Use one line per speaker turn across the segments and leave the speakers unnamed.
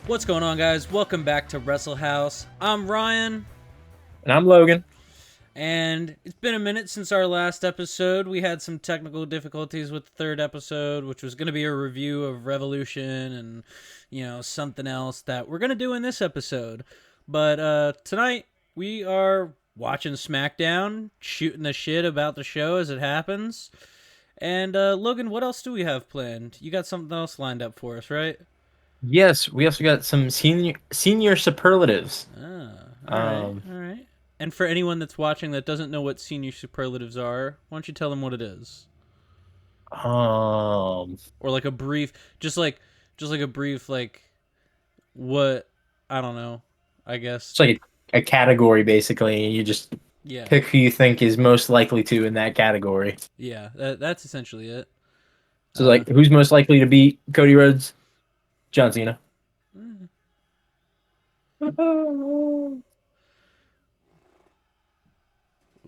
What's going on, guys? Welcome back to Wrestle House. I'm Ryan,
And I'm Logan.
and it's been a minute since our last episode. We had some technical difficulties with the third episode, which was going to be a review of Revolution and, something else that we're going to do in this episode. But tonight, we are watching Smackdown, shooting the shit about the show as it happens. And, Logan, what else do we have planned? You got something else lined up for us, right?
Yes, we also got some senior superlatives.
All right, all right. And for anyone that's watching that doesn't know what senior superlatives are, why don't you tell them what it is? Or like a brief, just like a brief, what, I don't know, I guess.
It's like a category basically. You just
Yeah,
pick who you think is most likely to in that category.
yeah, that's essentially it.
So like, who's most likely to beat Cody Rhodes? John Cena.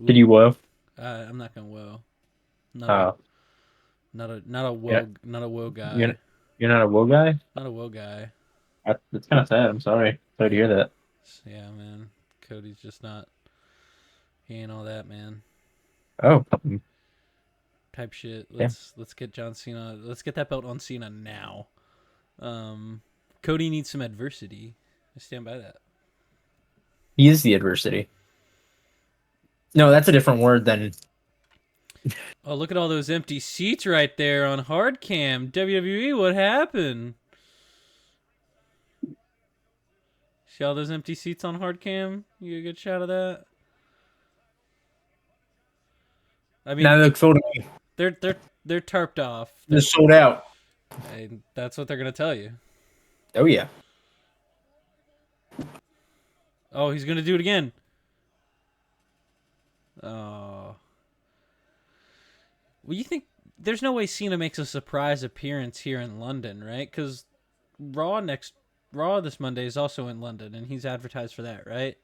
Did you whoa?
I'm not gonna woe. Not a,
Oh,
not a
yeah.
woe
You're
guy.
you're not a whoa guy.
Not a woe guy.
That's kind of sad. I'm sorry. Sorry to hear that.
Yeah, man. Cody's just not. He ain't all that, man.
Oh,
Type shit.
yeah.
Let's get John Cena. Let's get that belt on Cena now. Cody needs some adversity. I stand by that.
He is the adversity. No, that's a different word than.
Oh, look at all those empty seats right there on hard cam. WWE, what happened? See all those empty seats on hard cam? You get a good shot of that? I
Now
mean,
they look sold out.
they're tarped off.
They're sold out.
That's what they're gonna tell you.
Oh yeah.
Oh, he's gonna do it again. Oh. Well, you think there's no way Cena makes a surprise appearance here in London, right? Because Raw this Monday is also in London, and he's advertised for that, right?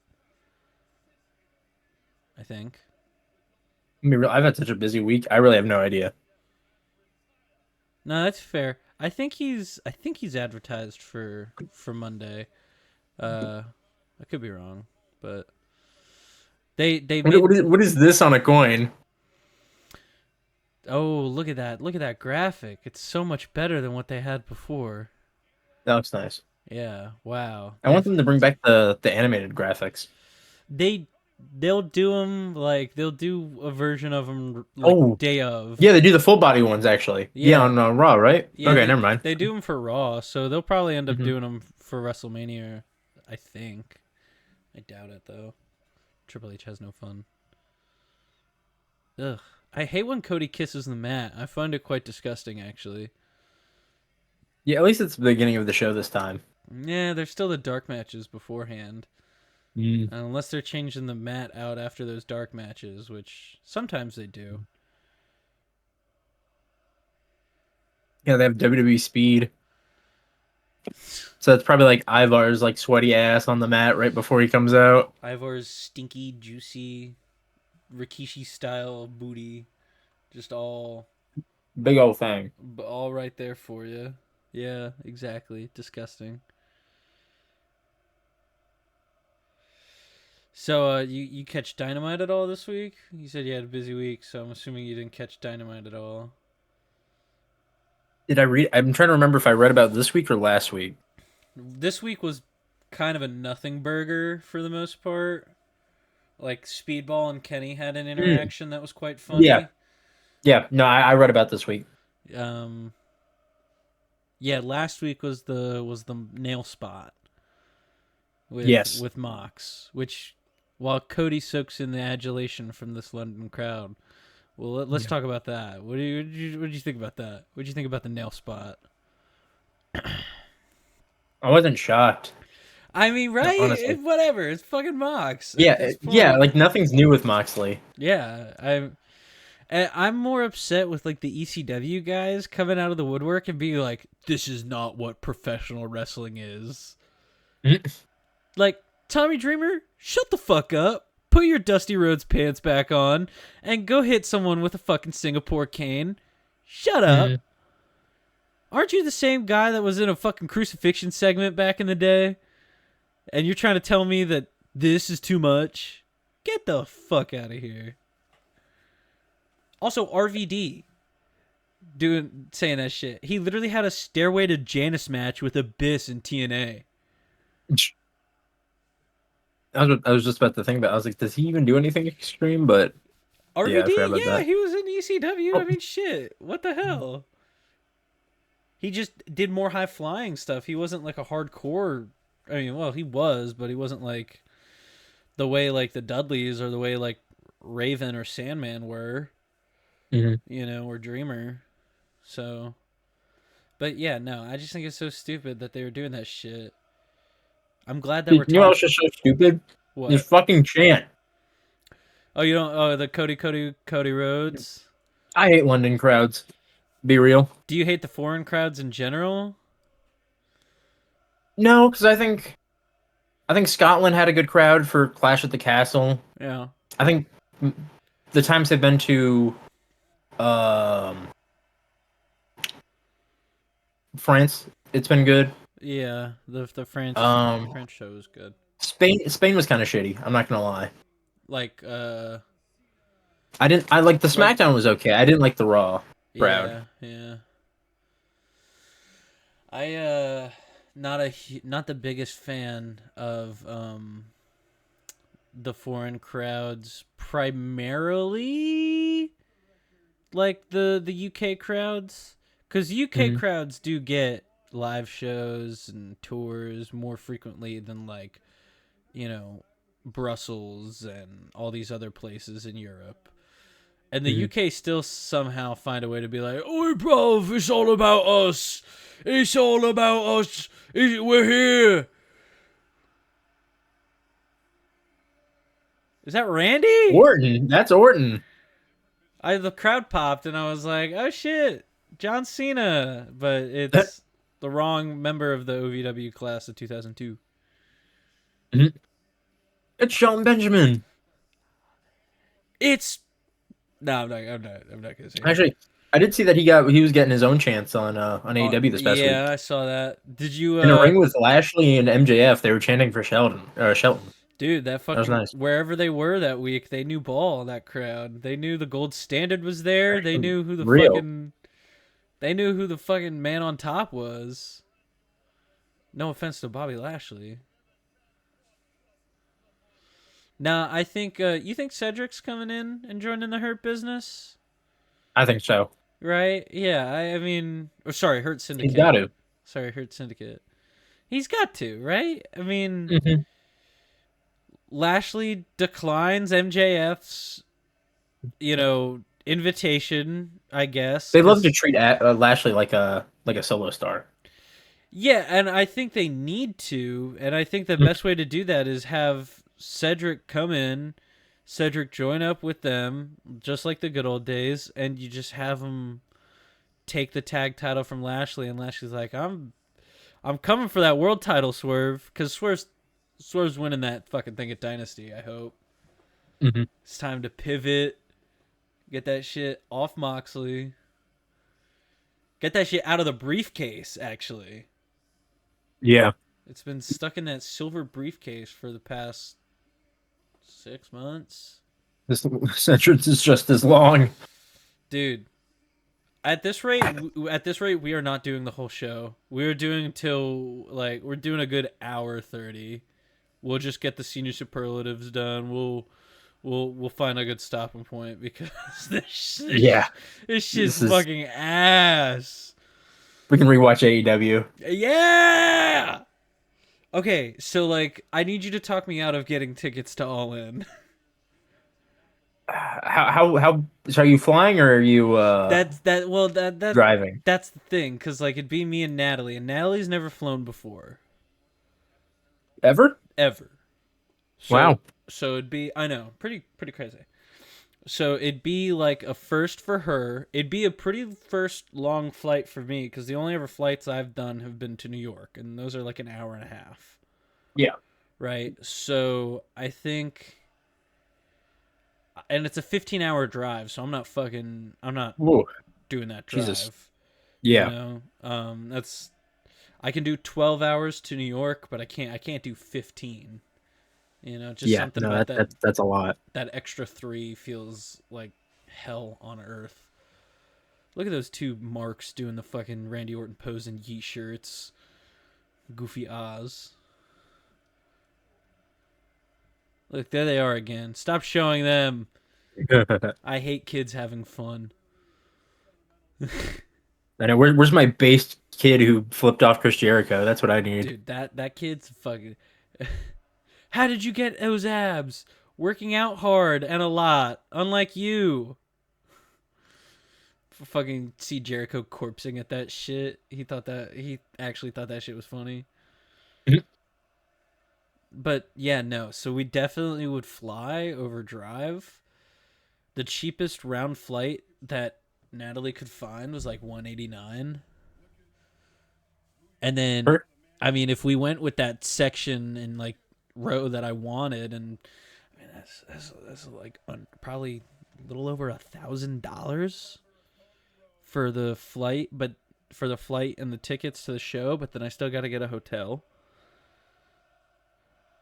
I think.
I mean, I've had such a busy week. I really have no idea.
No, that's fair. I think he's advertised for Monday. I could be wrong, but they
What,
made.
what is this on a coin?
Oh, look at that! Look at that graphic. It's so much better than what they had before.
That looks nice.
Yeah, wow.
I want them to bring back the animated graphics.
They they'll do them like they'll do a version of them like
Oh,
day of.
yeah, they do the full body ones actually. Yeah,
Yeah,
on Raw, right?
yeah.
Okay,
They
never mind.
they do them for Raw, so they'll probably end up
Hmm.
doing them for WrestleMania. I think. I doubt it though. Triple H has no fun. Ugh. I hate when Cody kisses the mat. I find it quite disgusting, actually.
Yeah, at least it's the beginning of the show this time.
Yeah, there's still the dark matches beforehand.
Mm.
Unless they're changing the mat out after those dark matches, which sometimes they do.
Yeah, they have WWE speed. So it's probably like Ivar's like sweaty ass on the mat right before he comes out.
Ivar's stinky, juicy, Rikishi style booty, just
Big old thing.
all right there for you. Yeah, exactly. Disgusting. So, you catch Dynamite at all this week? You said you had a busy week, so I'm assuming you didn't catch Dynamite at all.
Did I read? I'm trying to remember if I read about this week or last week.
This week was kind of a nothing burger for the most part. Like Speedball and Kenny had an
Mm.
interaction that was quite
Yeah,
funny.
yeah. No, I read about this week.
Um, yeah, last week was the nail spot with
Yes.
with Mox, which while Cody soaks in the adulation from this London crowd. Well, let's
Yeah.
talk about that. What do you think about that? What do you think about the nail spot?
I wasn't shocked.
I mean,
No,
right?
honestly.
Whatever. It's fucking Mox at
Yeah,
this
yeah,
point.
like nothing's new with Moxley.
Yeah, I'm more upset with like the ECW guys coming out of the woodwork and being like, "This is not what professional wrestling is."
Mhm.
Like Tommy Dreamer, shut the fuck up. Put your Dusty Rhodes pants back on and go hit someone with a fucking Singapore cane. Shut up.
Mhm.
Aren't you the same guy that was in a fucking crucifixion segment back in the day? And you're trying to tell me that this is too much? Get the fuck out of here. Also, RVD saying that shit. He literally had a Stairway to Janice match with Abyss in TNA.
I was just about to think about. I was like, does he even do anything extreme? But yeah, I forgot
RVD,
about
yeah,
that.
he was in ECW. I
Oh,
mean, shit. What the hell? He just did more high flying stuff. He wasn't like a hardcore. I mean, well, he was, but he wasn't like the way like the Dudleys or the way like Raven or Sandman were,
mhm.
or Dreamer. So, but yeah, no, I just think it's so stupid that they were doing that shit. I'm glad that
You
we're
know
talking.
what's just so stupid? This
What?
fucking chant.
Oh, you don't. Oh, the Cody Rhodes.
I hate London crowds. Be real.
Do you hate the foreign crowds in general?
No, because I think Scotland had a good crowd for Clash at the Castle.
Yeah.
I think the times they've been to um, France, it's been good.
Yeah. The
Um,
French show is good.
Spain was kind of shitty. I'm not gonna lie.
Like
I didn't. I like the
like
SmackDown was okay. I didn't like the Raw crowd.
yeah. I not the biggest fan of the foreign crowds, primarily like the UK crowds, cuz UK
Hmm.
crowds do get live shows and tours more frequently than like, you know, Brussels and all these other places in Europe. And the
Hmm.
UK still somehow find a way to be like, "Oh, bruv, it's all about us. It's all about us. We're here." Is that Randy?
Orton, that's Orton.
The crowd popped and I was like, "Oh shit, John Cena!" But it's the wrong member of the OVW class of 2002.
Mhm. It's Sean Benjamin.
It's no, I'm not. I'm not gonna say anything.
Actually, I did see that he was getting his own chance on AEW this past week.
Yeah, I saw that. Did you
In a ring with Lashley and MJF, they were chanting for Shelton.
Dude, that
That was
fucking
nice.
wherever they were that week, they knew ball, that crowd. They knew the gold standard was there. They knew who the
Real.
fucking they knew who the fucking man on top was. No offense to Bobby Lashley. Now, I think you think Cedric's coming in and joining the Hurt Business,
I think so.
right? Yeah, I mean, or sorry, Hurt
He's got
Syndicate.
to.
Sorry, Hurt Syndicate. He's got to, right? I mean,
Hmm.
Lashley declines MJF's, invitation, I guess,
They love to
because
treat Lashley like a solo star.
yeah, and I think they need to, and I think the
Mhm.
best way to do that is have Cedric come in, Cedric join up with them, just like the good old days, and you just have him take the tag title from Lashley, and Lashley's like, I'm coming for that world title, Swerve, because Swerve's winning that fucking thing at Dynasty. I hope
Hmm.
it's time to pivot, get that shit off Moxley, get that shit out of the briefcase. Actually,
Yeah.
it's been stuck in that silver briefcase for the past 6 months.
This entrance is just as long.
Dude, at this rate, we are not doing the whole show. We're doing till like we're doing a good hour 30. We'll just get the senior superlatives done. We'll find a good stopping point because
Yeah.
this shit's
This is
fucking ass.
we can rewatch AEW.
Yeah. Okay, so like I need you to talk me out of getting tickets to All In.
How so are you flying or are you driving?
That's the thing, cause like it'd be me and Natalie's never flown before,
Ever?
ever. So
Wow.
so it'd be, I know, pretty crazy. So it'd be like a first for her. It'd be a pretty first long flight for me because the only ever flights I've done have been to New York, and those are like an hour and a half,
Yeah.
right? So I think, and it's a 15-hour drive, so I'm not
Whoa.
doing that
Jesus.
drive. You
Yeah.
know, that's I can do 12 hours to New York, but I can't do 15. You know, just
Yeah.
something
No,
about
that's a lot.
that extra 3 feels like hell on earth. Look at those two marks doing the fucking Randy Orton pose in Yeet shirts. Goofy Oz. Look, there they are again. Stop showing them. I hate kids having fun.
I know. Where's my based kid who flipped off Chris Jericho? That's what I need.
Dude, that kid's fucking. How did you get those abs? Working out hard and a lot, unlike you. Fucking see Jericho corpsing at that shit. He actually thought that shit was funny. But yeah, no. So we definitely would fly over drive. The cheapest round flight that Natalie could find was like 189. And then,
Per-
I mean, if we went with that section and like row that I wanted, and I mean that's like probably a little over $1,000 for the flight, but for the flight and the tickets to the show. But then I still got to get a hotel.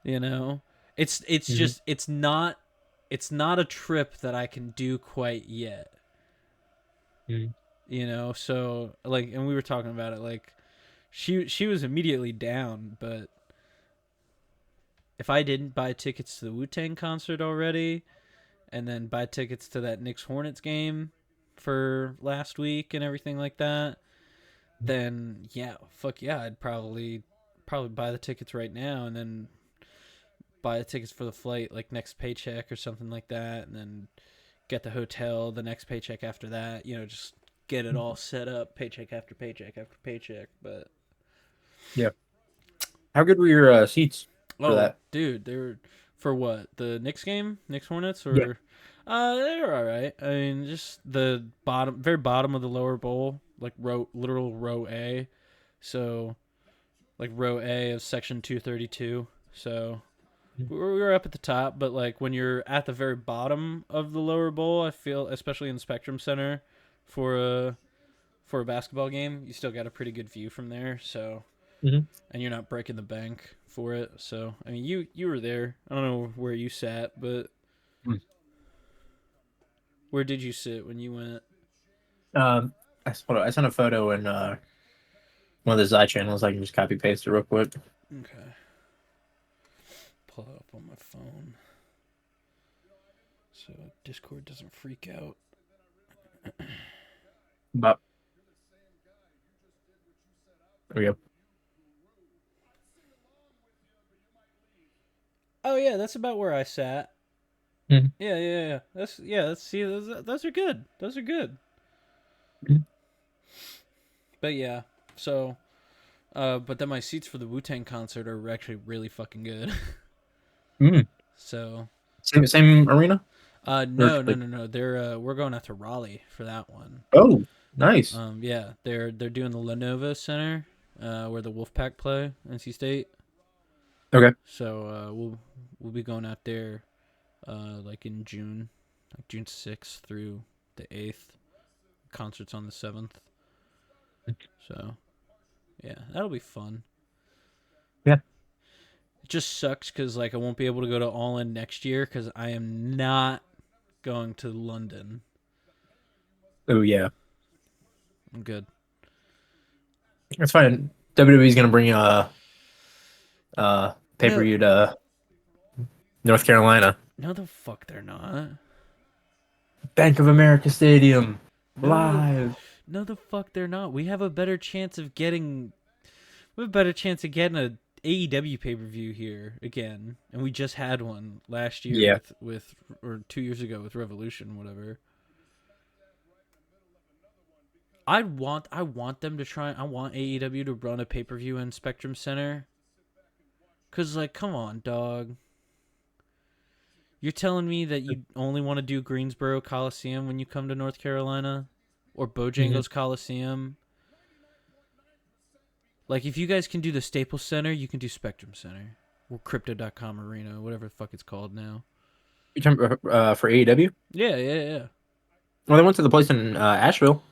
You know, it's
Mhm.
just it's not a trip that I can do quite yet.
Mhm.
You know, so like, and we were talking about it, like she was immediately down, but if I didn't buy tickets to the Wu Tang concert already, and then buy tickets to that Knicks Hornets game for last week and everything like that, then yeah, fuck yeah, I'd probably buy the tickets right now and then buy the tickets for the flight like next paycheck or something like that, and then get the hotel the next paycheck after that. You know, just get it all set up paycheck after paycheck after paycheck. But
Yeah. How good were your seats for
oh,
that?
dude, they're for what, the Knicks game, Knicks Hornets,
Yeah.
or they're all right. I mean, just the bottom, very bottom of the lower bowl, like literal row A. So like row A of section 232. So we were up at the top, but like when you're at the very bottom of the lower bowl, I feel, especially in Spectrum Center, for a basketball game, you still got a pretty good view from there. So,
Hmm.
and you're not breaking the bank for it. So I mean, you were there. I don't know where you sat, but where did you sit when you went?
Hold on, I sent a photo in one of the Zai channels. I can just copy paste it real quick.
Okay, pull it up on my phone so Discord doesn't freak out.
But there we go.
Oh yeah, that's about where I sat.
Mhm.
Yeah. That's see, those are good. Those are good.
Mhm.
But yeah, so but then my seats for the Wu Tang concert are actually really fucking good.
Mhm.
So
Same arena? Or
no, no,
like,
no, no. We're going out to Raleigh for that one.
oh, nice.
Yeah, they're doing the Lenovo Center, where the Wolfpack play NC State.
Okay.
So we'll be going out there like in June, like June 6th through the 8th. Concerts on the 7th. So yeah, that'll be fun.
Yeah.
It just sucks because like I won't be able to go to All In next year because I am not going to London.
Oh yeah.
I'm good.
That's fine. WWE's gonna bring pay per
No,
view to North Carolina.
no, the fuck they're not.
Bank of America Stadium.
No,
Live.
no, the fuck they're not. We have a better chance of getting. We have a better chance of getting a AEW pay per view here again, and we just had one last year
Yeah.
with or 2 years ago with Revolution, whatever. I want them to try. I want AEW to run a pay per view in Spectrum Center. Cause like, come on, dog. You're telling me that you only want to do Greensboro Coliseum when you come to North Carolina, or
Hmm.
Bojangles Coliseum? Like, if you guys can do the Staples Center, you can do Spectrum Center or Crypto.com Arena, whatever the fuck it's called now.
You talking for AEW?
Yeah.
Well, they went to the place in Asheville.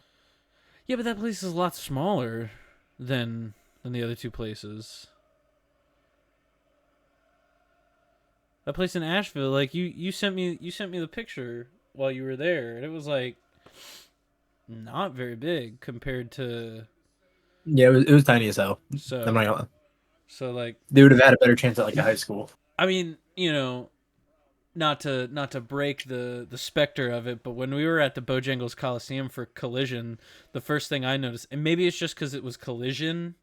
Yeah, but that place is a lot smaller than the other two places. That place in Asheville, like you sent me the picture while you were there, and it was like not very big compared to
Yeah, it was tiny as hell. I'm
so
not gonna.
so like
They would have had a better chance at like a high school.
I mean, not to break the specter of it, but when we were at the Bojangles Coliseum for Collision, the first thing I noticed, and maybe it's just because it was Collision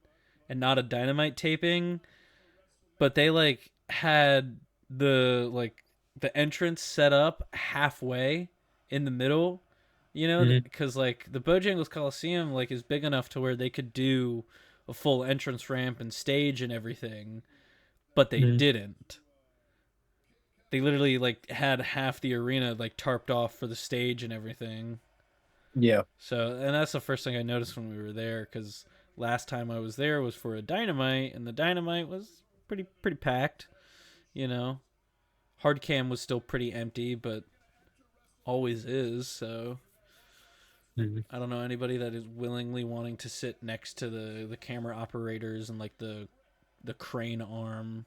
and not a Dynamite taping, but they like had the entrance set up halfway in the middle,
Hmm.
because like the Bojangles Coliseum like is big enough to where they could do a full entrance ramp and stage and everything, but they
Hmm.
didn't. They literally like had half the arena like tarped off for the stage and everything.
Yeah.
So, and that's the first thing I noticed when we were there, because last time I was there was for a Dynamite, and the Dynamite was pretty packed. You know, hard cam was still pretty empty, but always is. So
Hmm.
I don't know anybody that is willingly wanting to sit next to the camera operators and like the crane arm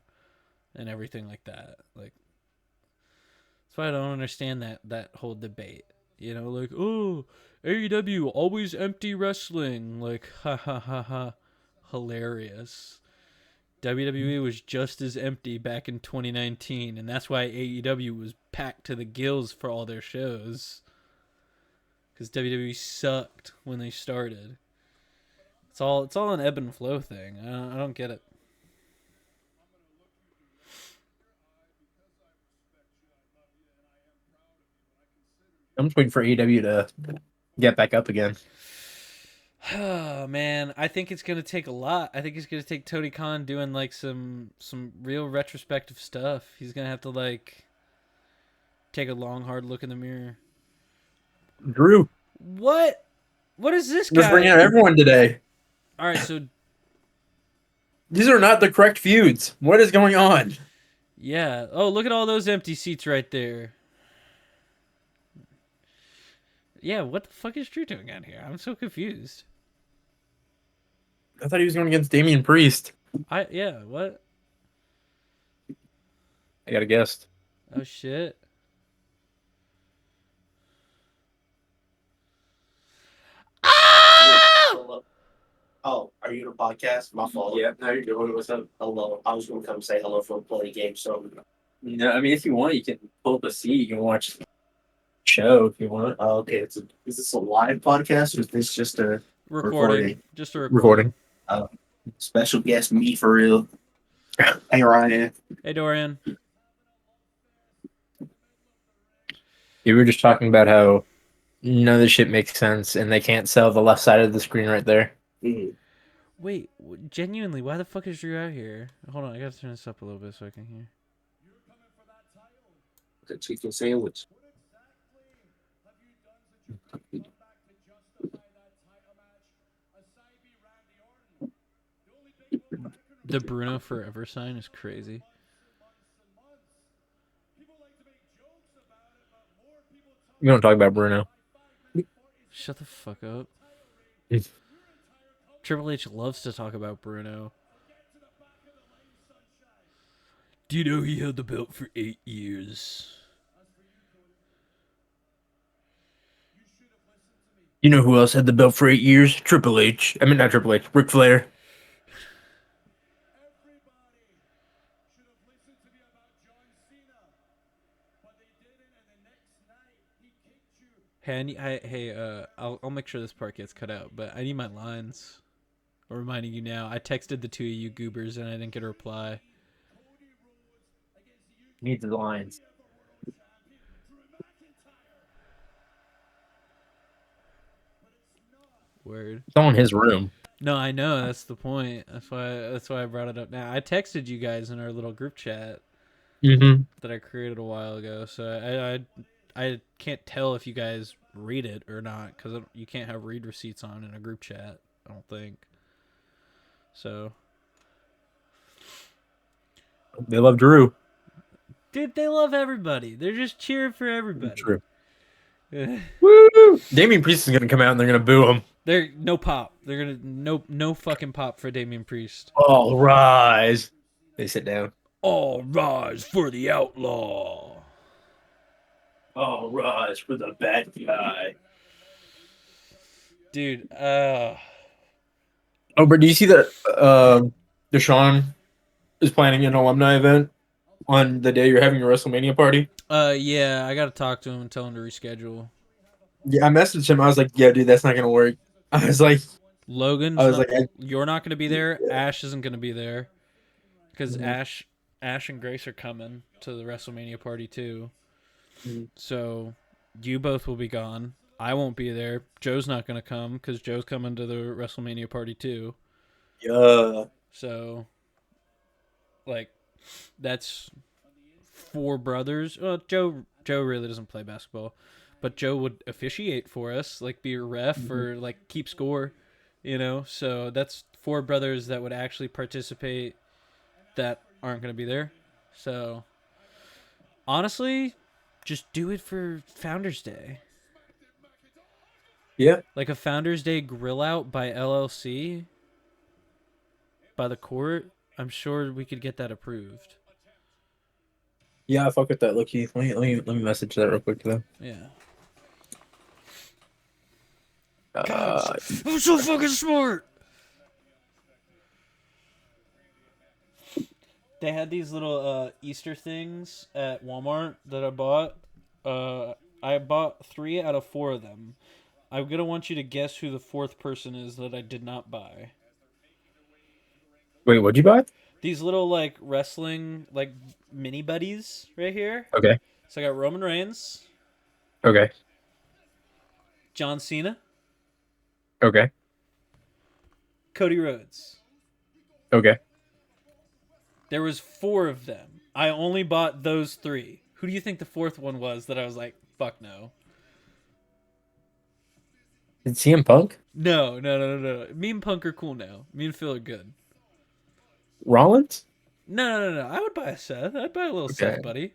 and everything like that. Like that's why I don't understand that whole debate. Like, oh, AEW always empty wrestling. Like, ha ha ha ha, hilarious. WWE was just as empty back in 2019, and that's why AEW was packed to the gills for all their shows. Because WWE sucked when they started. It's all an ebb and flow thing. I don't get it.
I'm just waiting for AEW to get back up again.
Oh man, I think it's gonna take a lot. I think it's gonna take Tony Khan doing like some real retrospective stuff. He's gonna have to like take a long hard look in the mirror.
Drew,
What? What is this
just bringing
guy?
out everyone today.
All right, so
These are not the correct feuds. What is going on?
yeah. Oh, look at all those empty seats right there. Yeah, what the fuck is Drew doing out here? I'm so confused.
I thought he was going against Damian Priest.
Yeah, what?
I got a guess.
Oh shit. Ah!
Hello. Oh, are you in a podcast? My fault.
Yeah, how you doing? What's up?
Hello. I was going to come say hello for a play game. So,
No, I mean, if you want, you can pull up a seat. You can watch the show if you want.
okay. Is this a live podcast or is this just a
Recording.
recording?
Just a recording.
Recording.
Uh, Special guest me for real. Hey Ryan.
Hey Dorian.
You were just talking about how none of this shit makes sense, and they can't sell the left side of the screen right there.
Mm.
Wait, genuinely, why the fuck is Drew out here? Hold on, I gotta turn this up a little bit so I can hear.
The chicken sandwich.
The Bruno Forever sign is crazy.
We don't talk about Bruno.
Shut the fuck up. Triple H loves to talk about Bruno. Do you know he held the belt for 8 years?
You know who else had the belt for 8 years? Triple H. I mean, not Triple H. Ric Flair.
I'll make sure this part gets cut out, but I need my lines. I'm reminding you now. I texted the two of you goobers and I didn't get a reply.
Needs the lines.
Word.
It's all in his room.
No, I know that's the point. That's why I brought it up now. I texted you guys in our little group chat
Mm-hmm.
that I created a while ago, so I can't tell if you guys read it or not because you can't have read receipts on in a group chat. I don't think. So,
They love Drew.
dude, they love everybody. They're just cheering for everybody.
True. Woo! Damian Priest is gonna come out and they're gonna boo him.
They're no pop. They're gonna no fucking pop for Damian Priest.
All rise. They sit down.
All rise for the outlaw.
All rise for the bad guy.
Dude,
Oh, but do you see that Deshaun is planning an alumni event on the day you're having your WrestleMania party?
yeah, I gotta talk to him and tell him to reschedule.
Yeah, I messaged him. I was like, "Yeah, dude, that's not gonna work." I was like,
You're not gonna be there. Ash isn't gonna be there because Ash and Grace are coming to the WrestleMania party too. So you both will be gone. I won't be there. Joe's not gonna come because Joe's coming to the WrestleMania party too.
yeah,
So, like, that's 4 brothers. Well, Joe really doesn't play basketball, but Joe would officiate for us, like be a ref or like keep score, you know. So that's 4 brothers that would actually participate that aren't gonna be there. So honestly, just do it for Founders Day.
yeah.
Like a Founders Day grill out by LLC, by the court. I'm sure we could get that approved.
Yeah, I fuck with that. Look, Keith. Let me message that real quick to them.
Yeah.
Uh,
I'm so fucking smart. They had these little Easter things at Walmart that I bought. I bought 3 out of 4 of them. I'm gonna want you to guess who the 4th person is that I did not buy.
Wait, what'd you buy?
These little like wrestling like mini buddies right here.
Okay.
So I got Roman Reigns,
Okay.
John Cena,
Okay.
Cody Rhodes.
Okay.
There was 4 of them. I only bought those 3. Who do you think the 4th one was that I was like, fuck no?
Did CM Punk?
No. Me and Punk are cool now. Me and Phil are good.
Rollins?
No. I would buy a Seth. I'd buy a little Seth, buddy.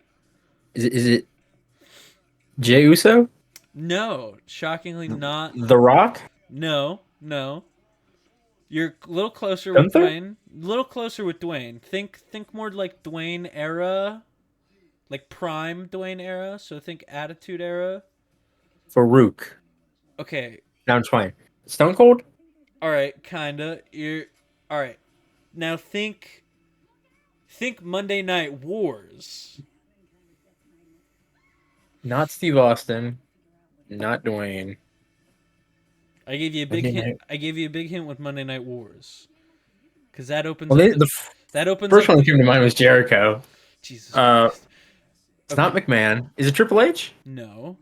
Is it Jey Uso?
No. Shockingly not.
The Rock?
No. You're a little closer
Gunther?
with Dwayne. A little closer with Dwayne. Think more like Dwayne era. Like prime Dwayne era. So think Attitude era.
Farouk.
Okay.
Now I'm trying. Stone Cold?
All right, kinda. You're all right. Now think Monday Night Wars.
Not Steve Austin. Not Dwayne.
I gave you a big
Monday
hint.
Night-
I gave you a big hint with Monday Night Wars, because that opens.
Well,
up
the
that opens.
first
up
one that came to mind was Jericho.
Jesus
Christ.
Christ.
It's not McMahon. Is it Triple H?
No,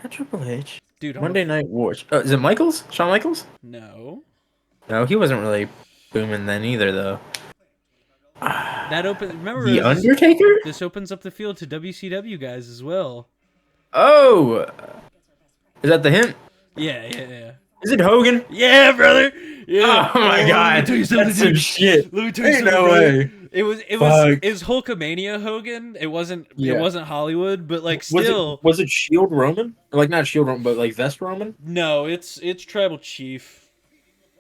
Not Triple H.
dude.
Monday Night Wars. Is it Michaels? Shawn Michaels?
No.
No, he wasn't really booming then either, though.
That opens. Remember,
The Undertaker?
This opens up the field to WCW guys as well.
Oh, is that the hint?
Yeah.
Is it Hogan?
Yeah, brother. Yeah.
Oh my god,
Let me tell you something,
that's some
dude.
shit.
Let me tell you
Ain't
something.
no
brother.
way.
It was
Fuck.
Hulkamania Hogan. It wasn't Hollywood, but like
Was
still.
it Shield Roman? Like not Shield Roman, but like Vest Roman?
No, it's Tribal Chief.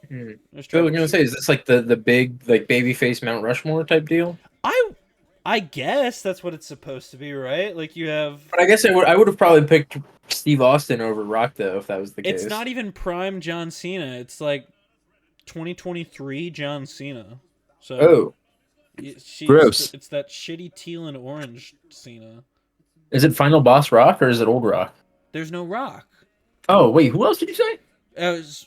Hmm.
It's
So I
Tribal
was gonna
Chief.
say, is this like the big like babyface Mount Rushmore type deal?
I guess that's what it's supposed to be, right? Like you have.
But I guess I would have probably picked Steve Austin over Rock though if that was the case.
It's not even prime John Cena. It's like 2023 John Cena. So.
Oh, gross.
It's that shitty teal and orange Cena.
Is it Final Boss Rock or is it Old Rock?
There's no Rock.
Oh wait, who else did you say?
It was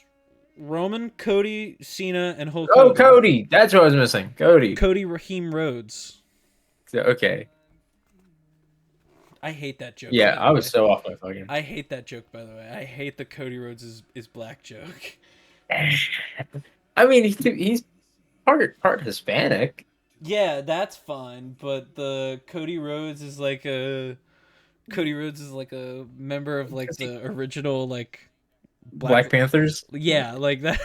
Roman, Cody, Cena, and Hulk
Oh,
Hogan.
Cody. That's what I was missing. Cody.
Raheem Rhodes.
Okay.
I hate that joke.
Yeah,
by the
I was
way.
so off my fucking.
I hate that joke, by the way. I hate the Cody Rhodes is black joke.
I mean, he's part Hispanic.
Yeah, that's fine, but the Cody Rhodes is like a member of like the original like
Black Panthers.
Yeah, like that.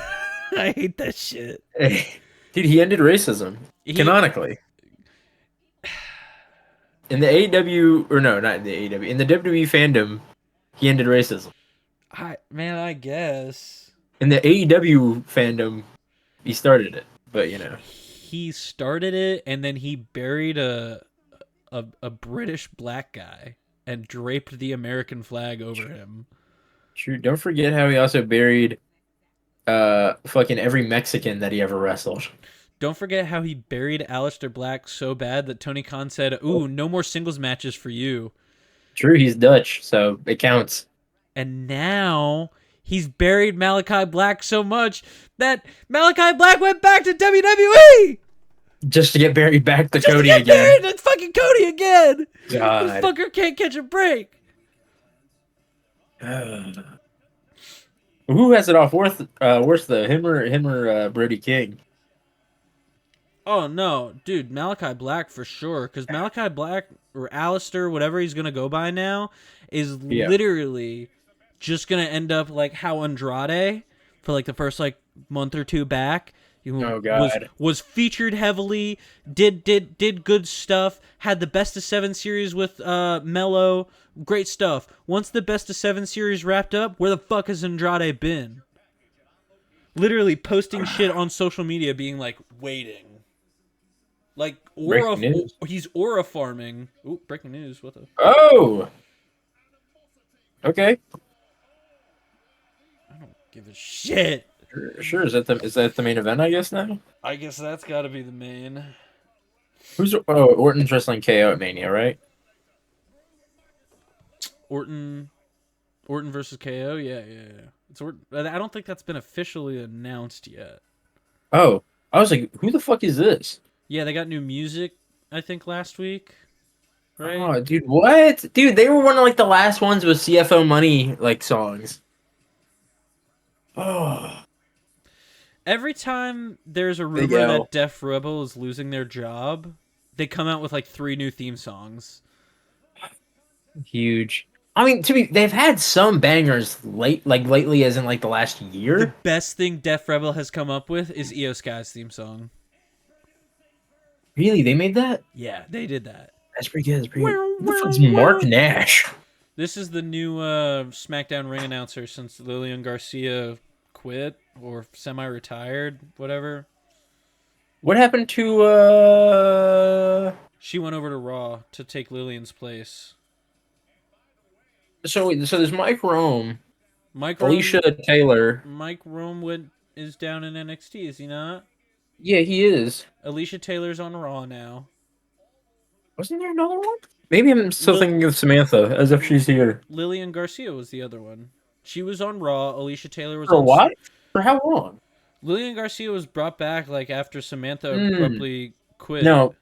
I hate that shit.
Dude, he ended racism canonically. In the AEW, or no, not in the AEW, in the WWE fandom, He ended racism.
I guess
In the AEW fandom, he started it. But
he started it, and then he buried a British black guy and draped the American flag over him.
true. Don't forget how he also buried fucking every Mexican that he ever wrestled.
Don't forget how he buried Aleister Black so bad that Tony Khan said, "Ooh, no more singles matches for you."
True, he's Dutch, so it counts.
And now he's buried Malachi Black so much that Malachi Black went back to WWE
Just to get buried back to
just
Cody
to get
again.
buried to fucking Cody again. This
God.
fucker can't catch a break.
Who has it off worse, him or Brody King?
Oh no, dude, Malachi Black for sure. Because Malachi Black or Alistair, whatever he's gonna go by now, is
Yeah.
literally just gonna end up like how Andrade for like the first like month or two back.
Oh, God.
Was featured heavily, did good stuff, had the best of 7 series with Mello, great stuff. Once the best of 7 series wrapped up, where the fuck has Andrade been? Literally posting shit on social media being like waiting. Like aura,
Breaking news.
he's aura farming. Ooh, breaking news! What the?
Oh. Okay.
I don't give a shit.
Sure. Is that the main event? I guess now.
I guess that's got to be the main.
Orton's wrestling KO at Mania, right?
Orton versus KO. Yeah. It's Orton. I don't think that's been officially announced yet.
Oh, I was like, who the fuck is this?
Yeah, they got new music. I think last week. Right.
Oh, dude, what? Dude, they were one of like the last ones with CFO Money like songs. Oh.
Every time there's a
Big
rumor
L.
that Def Rebel is losing their job, they come out with like 3 new theme songs.
Huge. I mean, they've had some bangers lately, as in like the last
The
year.
best thing Def Rebel has come up with is Io Sky's theme song.
Really, they made that?
Yeah, they did that.
That's pretty good. Who the fuck's Mark Nash?
This is the new SmackDown ring announcer since Lillian Garcia quit or semi-retired, whatever.
What happened to
She went over to Raw to take Lillian's place.
So there's Mike Rome,
Mike
Alicia
Rome,
Taylor.
Mike Rome is down in NXT, is he not?
Yeah, he is.
Alicia Taylor's on Raw now.
Wasn't there another one? Maybe I'm still thinking of Samantha as if she's here.
Lillian Garcia was the other one. She was on Raw. Alicia Taylor was
For
on.
what? For how long?
Lillian Garcia was brought back like after Samantha abruptly quit.
No,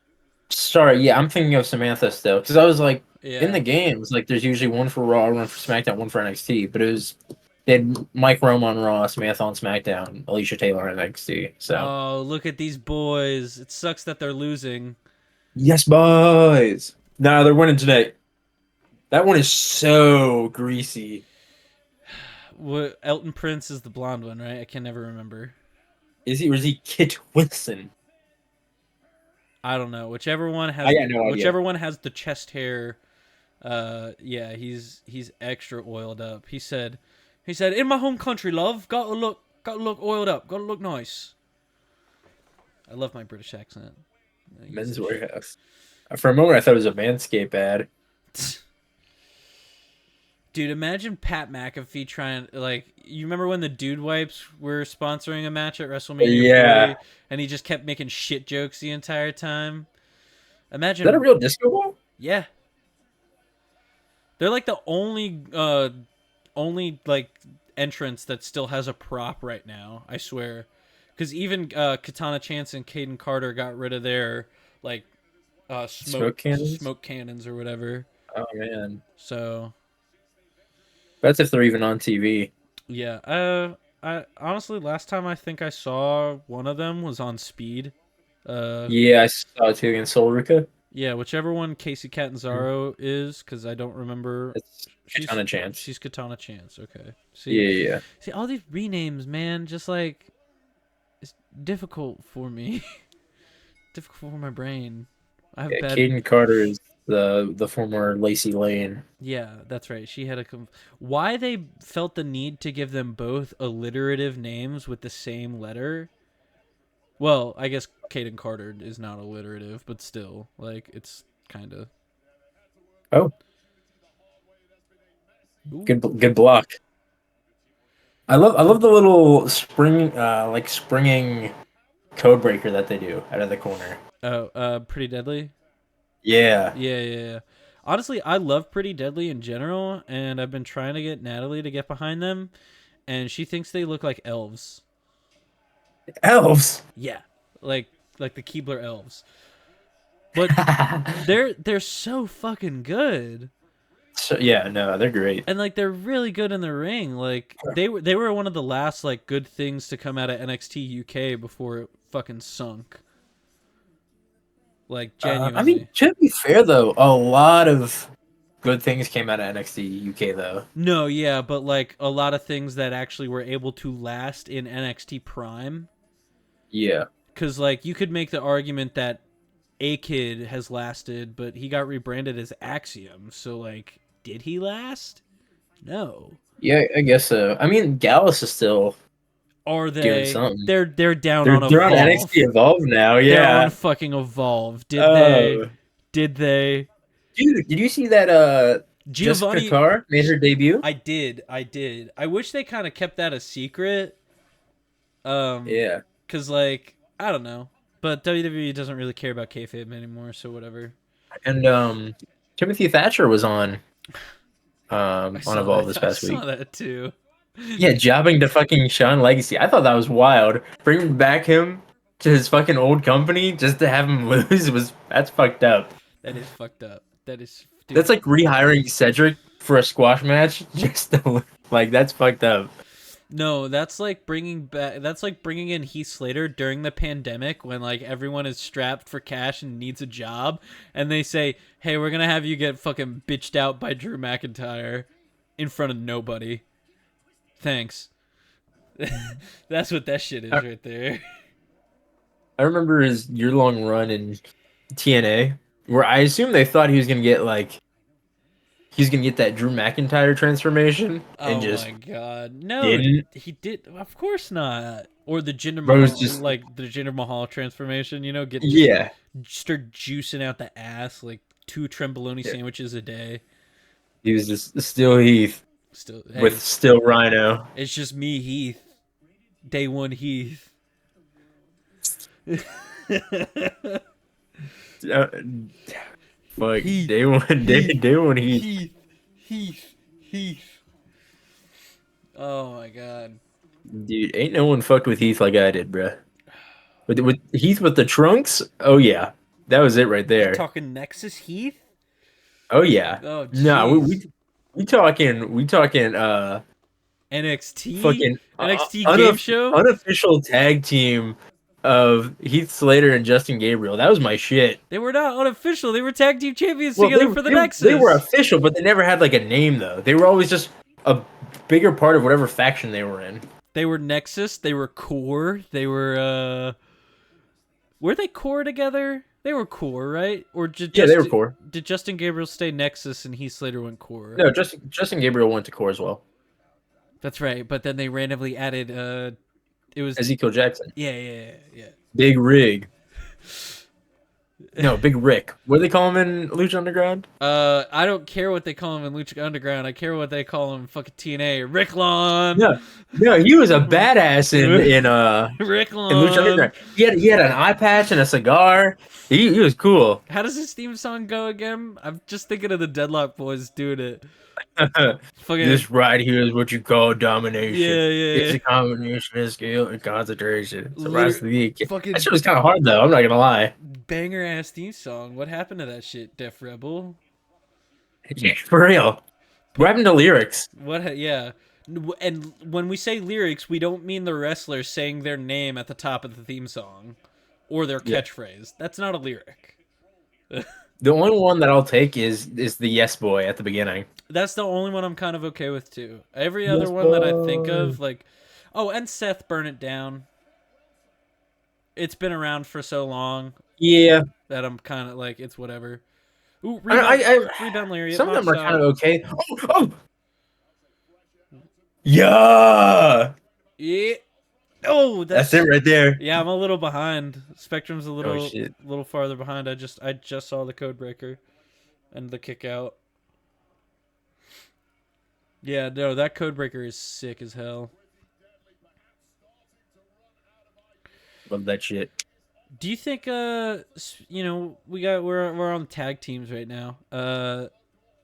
sorry. Yeah, I'm thinking of Samantha still because I was like,
Yeah.
in the games, like there's usually one for Raw, one for SmackDown, one for NXT. But they had Mike Rome on Raw, Samantha on SmackDown, Alicia Taylor on NXT. So
Oh, look at these boys! It sucks that they're losing.
yes, boys. Nah, they're winning today. That one is so greasy.
What Elton Prince is the blonde one, right? I can never remember.
Is he or is he Kit Wilson?
I don't know. Whichever one has
I got no idea.
whichever one has the chest hair. Yeah, he's extra oiled up. He said, in my home country, love, gotta look oiled up, gotta look nice. I love my British accent.
Men's Warehouse. For a moment, I thought it was a Manscaped ad.
Dude, imagine Pat McAfee trying, like, you remember when the Dude Wipes were sponsoring a match at WrestleMania 40, and he just kept making shit jokes the entire time? Imagine.
Is that a real disco ball?
Yeah. They're like the only like entrance that still has a prop right now, I swear. Because even Katana Chance and Caden Carter got rid of their like smoke cannons or whatever.
Oh man.
So
that's if they're even on TV.
Yeah. I honestly last time I think I saw one of them was on Speed.
Yeah, I saw it too against Solrica.
Yeah, whichever one Casey Catanzaro is, because I don't remember.
It's Katana Chance.
She's Katana Chance. Okay.
Yeah.
See, all these renames, man, just like it's difficult for me. Difficult for my brain. I have bad.
Caden Carter is the former Lacey Lane.
Yeah, that's right. She had why they felt the need to give them both alliterative names with the same letter. Well, I guess Kaden Carter is not alliterative, but still, like, it's kind of.
Oh,
Ooh.
good block. I love the little springing code breaker that they do out of the corner.
Oh, Pretty Deadly.
Yeah.
Yeah. Honestly, I love Pretty Deadly in general, and I've been trying to get Natalie to get behind them, and she thinks they look like elves.
Elves.
Yeah, like the Keebler elves. But they're so fucking good.
So, yeah, no, they're great.
And like they're really good in the ring. Like they were one of the last like good things to come out of NXT UK before it fucking sunk. Like
I mean,
genuinely.
to be fair though, a lot of good things came out of NXT UK though.
No, yeah, but like a lot of things that actually were able to last in NXT Prime.
Yeah.
Cuz like you could make the argument that A Kid has lasted, but he got rebranded as Axiom. So like did he last? No.
Yeah, I guess so. I mean, Gallus is still
Are
doing
they?
something.
They're down on
They're on
Evolve.
NXT Evolve now.
They're on
Yeah.
fucking Evolve. Did they?
Oh,
Did they?
dude, did you see that? Jessica
Giovanni.
Carr made her debut.
I did. I did. I wish they kind of kept that a secret.
Yeah.
Cause like I don't know, but WWE doesn't really care about kayfabe anymore, so whatever.
And Timothy Thatcher was
I
on
saw
Evolve
that.
this
I
past
saw
week.
that too.
Yeah, jobbing to fucking Sean Legacy. I thought that was wild. Bringing back him to his fucking old company just to have him lose that's fucked up.
That is fucked up. That is, dude.
That's like rehiring Cedric for a squash match just to like that's fucked up.
No, that's like bringing back. That's like bringing in Heath Slater during the pandemic when like everyone is strapped for cash and needs a job, and they say, "Hey, we're gonna have you get fucking bitched out by Drew McIntyre in front of nobody." Thanks. That's what that shit is right there.
I remember his year-long run in TNA where I assume they thought he was gonna get that Drew McIntyre transformation and
Oh
just
my god, no,
didn't.
he did. Of course not. Or the Jinder
Bro was
Mahal,
just
like the Jinder Mahal transformation. You know, get just
yeah.
start juicing out the ass like 2 tremboloni
Yeah.
sandwiches a day.
He was just still Heath
Still,
with
hey,
still Rhino.
it's just me, Heath. Day one, Heath.
Uh, Fuck
Heath,
day one, day one Heath.
Heath. Oh my god.
Dude, ain't no one fucked with Heath like I did, bruh. With Heath with the trunks, oh yeah, that was it right there.
Talking Nexus Heath?
Oh yeah,
Oh
no,
jeez.
we talking
NXT?
fucking
NXT game show?
unofficial tag team of Heath Slater and Justin Gabriel. That was my shit.
They were not unofficial. They were tag team champions
Well,
together for the
they were
Nexus.
official, but they never had like a name though. They were always just a bigger part of whatever faction they were in.
They were Nexus. They were Core. They were they Core together? They were Core, right? Or
Yeah, they were core.
Did Justin Gabriel stay Nexus and Heath Slater went Core?
No, Justin Gabriel went to core as well.
That's right. But then they randomly added. It was
Ezekiel Jackson,
yeah.
Big Rig. No, Big Rick. What do they call him in Lucha Underground?
I don't care what they call him in Lucha Underground. I care what they call him in fucking TNA. Ricklon.
No, he was a badass in
Ricklon.
in Lucha Underground. He had an eye patch and a cigar. He was cool.
How does his theme song go again? I'm just thinking of the Deadlock Boys doing it. Fucking
This right here is what you call domination.
Yeah.
It's a combination of skill and concentration. It's a
Liter-
rise to the
fucking
That shit was kind of hard though. I'm not gonna lie.
banger ass theme song. What happened to that shit, Def Rebel?
Yeah, for real. What happened to lyrics?
Yeah. And when we say lyrics, we don't mean the wrestler saying their name at the top of the theme song or their
Yeah.
catchphrase. That's not a lyric.
The only one that I'll take is the yes boy at the beginning.
That's the only one I'm kind of okay with too. Every other
Yes,
one that I think
boy.
of, like, oh, and Seth Burn It Down. It's been around for so long
Yeah.
that I'm kind of like, it's whatever. Ooh,
I
rebound lariat.
some of
Knock
them are
stop.
kind of okay. Oh, yeah,
Yeah. Oh,
that's it right there.
Yeah, I'm a little behind. Spectrum's a
Oh shit.
little farther behind. I just saw the code breaker and the kick out. Yeah, no, that code breaker is sick as hell.
Love that shit.
Do you think we're on tag teams right now.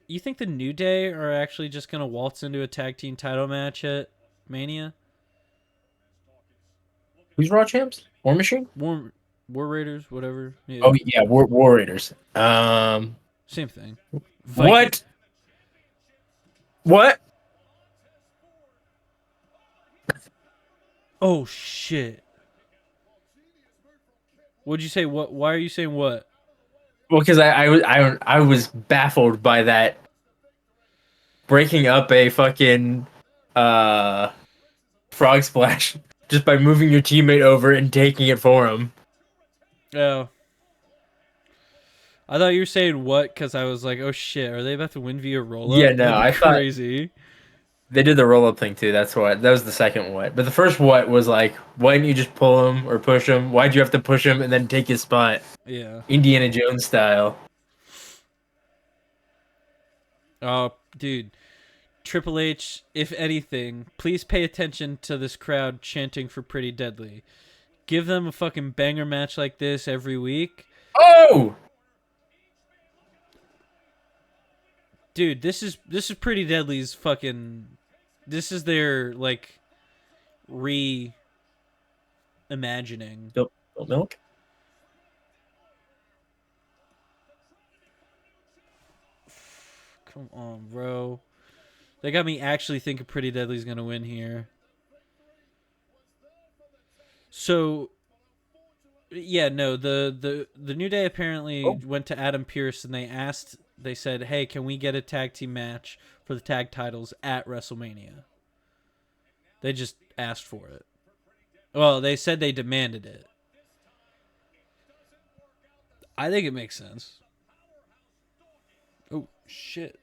You think the New Day are actually just gonna waltz into a tag team title match at Mania?
Who's Raw champs? War Machine?
War Raiders, whatever. Yeah.
Oh yeah, War Raiders.
Same thing. Viking.
What? What?
Oh shit. What'd you say? What? Why are you saying what?
Well, because I was baffled by that breaking up a fucking frog splash just by moving your teammate over and taking it for him.
Oh. I thought you were saying what because I was like, oh shit, are they about to win via roll up?
Yeah, no,
That'd be
I thought
crazy.
they did the roll up thing too. That's what that was the second what. But the first what was like, why didn't you just pull him or push him? Why'd you have to push him and then take his spot?
Yeah.
Indiana Jones style.
Oh, dude. Triple H, if anything, please pay attention to this crowd chanting for Pretty Deadly. Give them a fucking banger match like this every week.
Oh!
Dude, this is Pretty Deadly's fucking. This is their like reimagining.
Spilt milk?
Come on, bro. They got me actually thinking Pretty Deadly's gonna win here. So, yeah, no, the New Day apparently went to Adam Pearce and they said, hey, can we get a tag team match for the tag titles at WrestleMania? They just asked for it. Well, they said they demanded it. I think it makes sense. Oh, shit.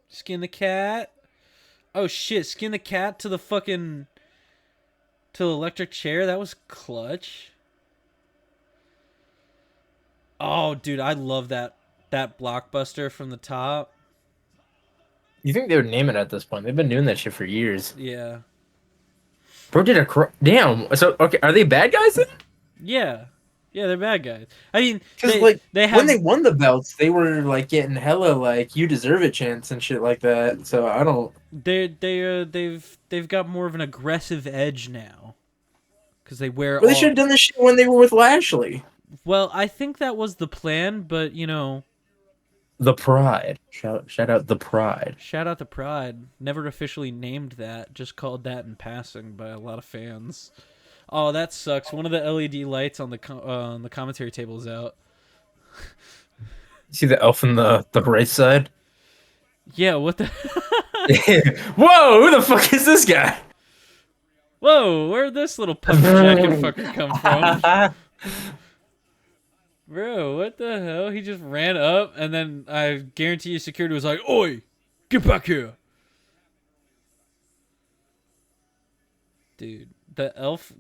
Skin the cat. Oh, shit. Skin the cat to the fucking... to the electric chair. That was clutch. Oh, dude, I love that blockbuster from the top.
You think they would name it at this point? They've been doing that shit for years.
Yeah.
Bro did a damn. So okay, are they bad guys then?
Yeah. Yeah, they're bad guys. I mean,
Because when they won the belts, they were like getting hella like "you deserve it" chants and shit like that. So I don't.
They've got more of an aggressive edge now. Because they wear.
Well, they should have done this shit when they were with Lashley.
Well, I think that was the plan, but you know.
The Pride. Shout out the Pride.
Shout out the Pride. Never officially named that, just called that in passing by a lot of fans. Oh, that sucks. One of the LED lights on the commentary table is out.
See the elf on the right side?
Yeah, what the...
Whoa, who the fuck is this guy?
Whoa, where'd this little puffy jacket fucker come from? Bro, what the hell? He just ran up, and then I guarantee you security was like, oi, get back here. Dude, the elf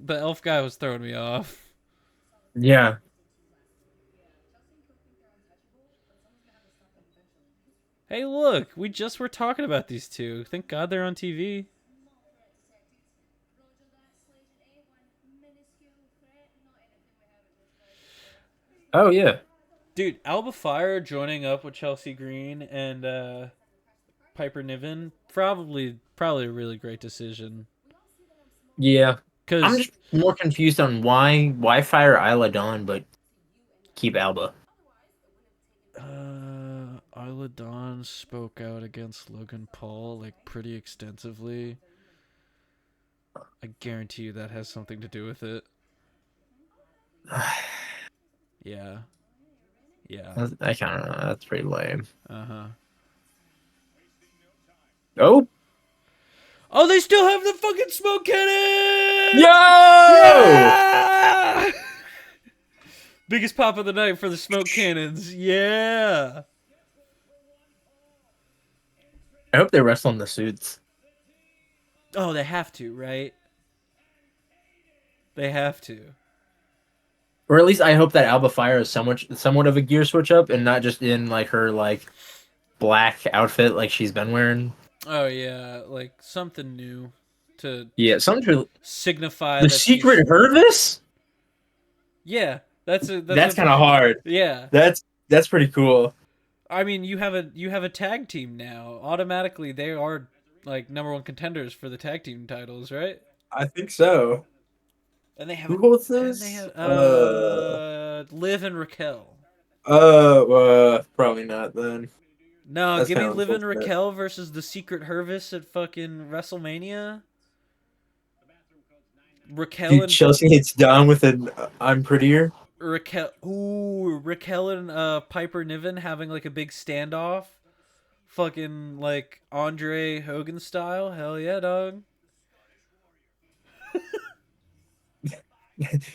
guy was throwing me off.
Yeah.
Hey, look, we just were talking about these two. Thank God they're on TV.
Oh, yeah.
Dude, Alba Fire joining up with Chelsea Green and Piper Niven, probably a really great decision.
Yeah.
Cause
I'm just more confused on why fire Isla Dawn but keep Alba.
Isla Dawn spoke out against Logan Paul like pretty extensively. I guarantee you that has something to do with it. Yeah. Yeah.
I kind of know. That's pretty lame.
Uh-huh.
Oh.
Oh, they still have the fucking smoke cannon!
Yo!
Yeah! Biggest pop of the night for the smoke cannons. Yeah.
I hope they wrestle in the suits.
Oh, they have to, right? They have to.
Or at least I hope that Alba Fire is somewhat of a gear switch up and not just in like her like black outfit like she's been wearing.
Oh yeah, like something new to
Yeah, something
signify
the
that she's.
secret Hervis?
Yeah, that's
That's
a
kind of hard.
yeah.
That's pretty cool.
I mean, you have a tag team now. Automatically, they are like #1 contenders for the tag team titles, right?
I think so.
And they have
Who holds
and
this?
they have Liv and Raquel.
Probably not then.
No,
That's
give me
kind of
Liv and
unfortunate.
Raquel versus the Secret Hervis at fucking WrestleMania. Raquel
Dude,
and
Chelsea hits Dom with an I'm prettier.
Raquel and Piper Niven having like a big standoff, fucking like Andre Hogan style. Hell yeah, dog.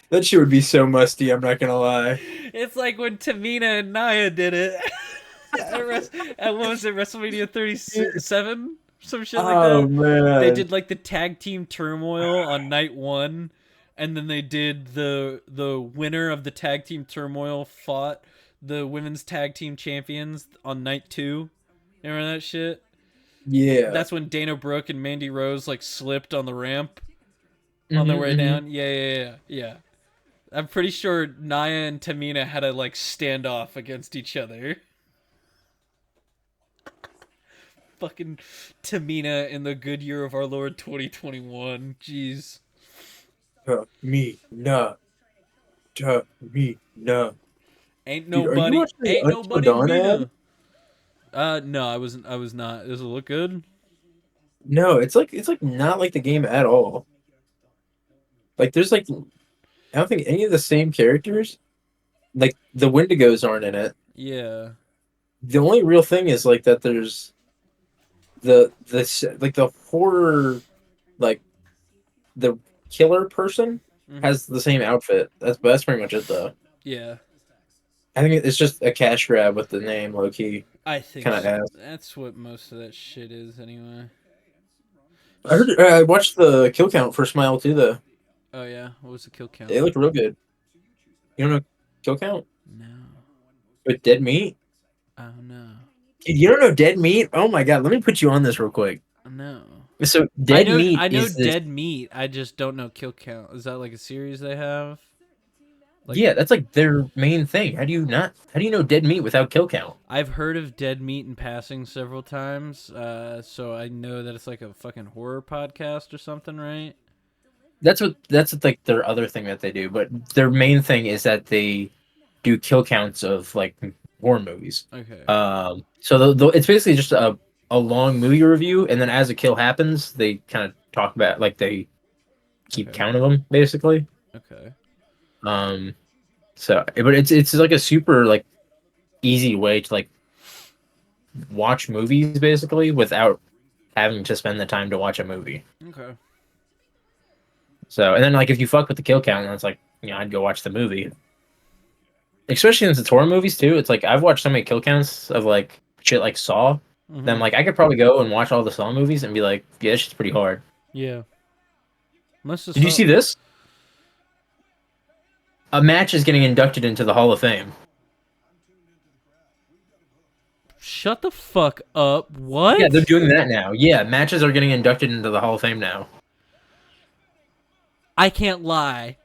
That shit would be so musty, I'm not gonna lie.
It's like when Tamina and Nia did it at what was it, WrestleMania 37, some shit like
Oh
that. They
man.
did like the tag team turmoil on night 1, and then they did the winner of the tag team turmoil fought the women's tag team champions on night 2. You remember that shit?
Yeah.
That's when Dana Brooke and Mandy Rose like slipped on the ramp on their way down. Yeah. I'm pretty sure Nia and Tamina had to like stand off against each other. Fucking Tamina in the good year of our Lord 2021. Jeez.
Tamina.
Ain't
Dude, are you
nobody,
watching the
ain't
Until
nobody
Dawn
Mina.
ad?
No, I was not. Does it look good?
No, it's like not like the game at all. Like there's like I don't think any of the same characters. Like the Wendigos aren't in it.
Yeah.
The only real thing is like that there's like the horror like the killer person
Mhm.
has the same outfit. That's pretty much it though.
Yeah.
I think it's just a cash grab with the name low key.
I think
Kind of
so.
ass.
That's what most of that shit is anyway.
I heard I watched the kill count for Smile too though.
Oh yeah, what was the kill count?
It looked real good. You don't know kill count
No.
with dead meat?
Oh no.
Dude, you don't know dead meat? Oh my god, let me put you on this real quick.
No.
So dead meat
I know
is this.
Dead Meat. I just don't know kill count. Is that like a series they have? Like,
Yeah, that's like their main thing. How do you know dead meat without kill count?
I've heard of Dead Meat in passing several times, so I know that it's like a fucking horror podcast or something, right?
That's like their other thing that they do, but their main thing is that they do kill counts of like horror movies.
Okay.
So it's basically just a long movie review, and then as a kill happens, they kind of talk about like they keep count of them basically.
Okay.
So but it's like a super like easy way to like watch movies basically without having to spend the time to watch a movie.
Okay.
So and then like if you fuck with the kill count, then it's like I'd go watch the movie. Especially since it's horror movies too. It's like I've watched so many kill counts of like shit like Saw.
Mhm.
Then like I could probably go and watch all the Saw movies and be like, yeah, this shit's pretty hard.
Yeah.
Did you see this? A match is getting inducted into the Hall of Fame.
Shut the fuck up. What?
Yeah, they're doing that now. Yeah, matches are getting inducted into the Hall of Fame now.
I can't lie.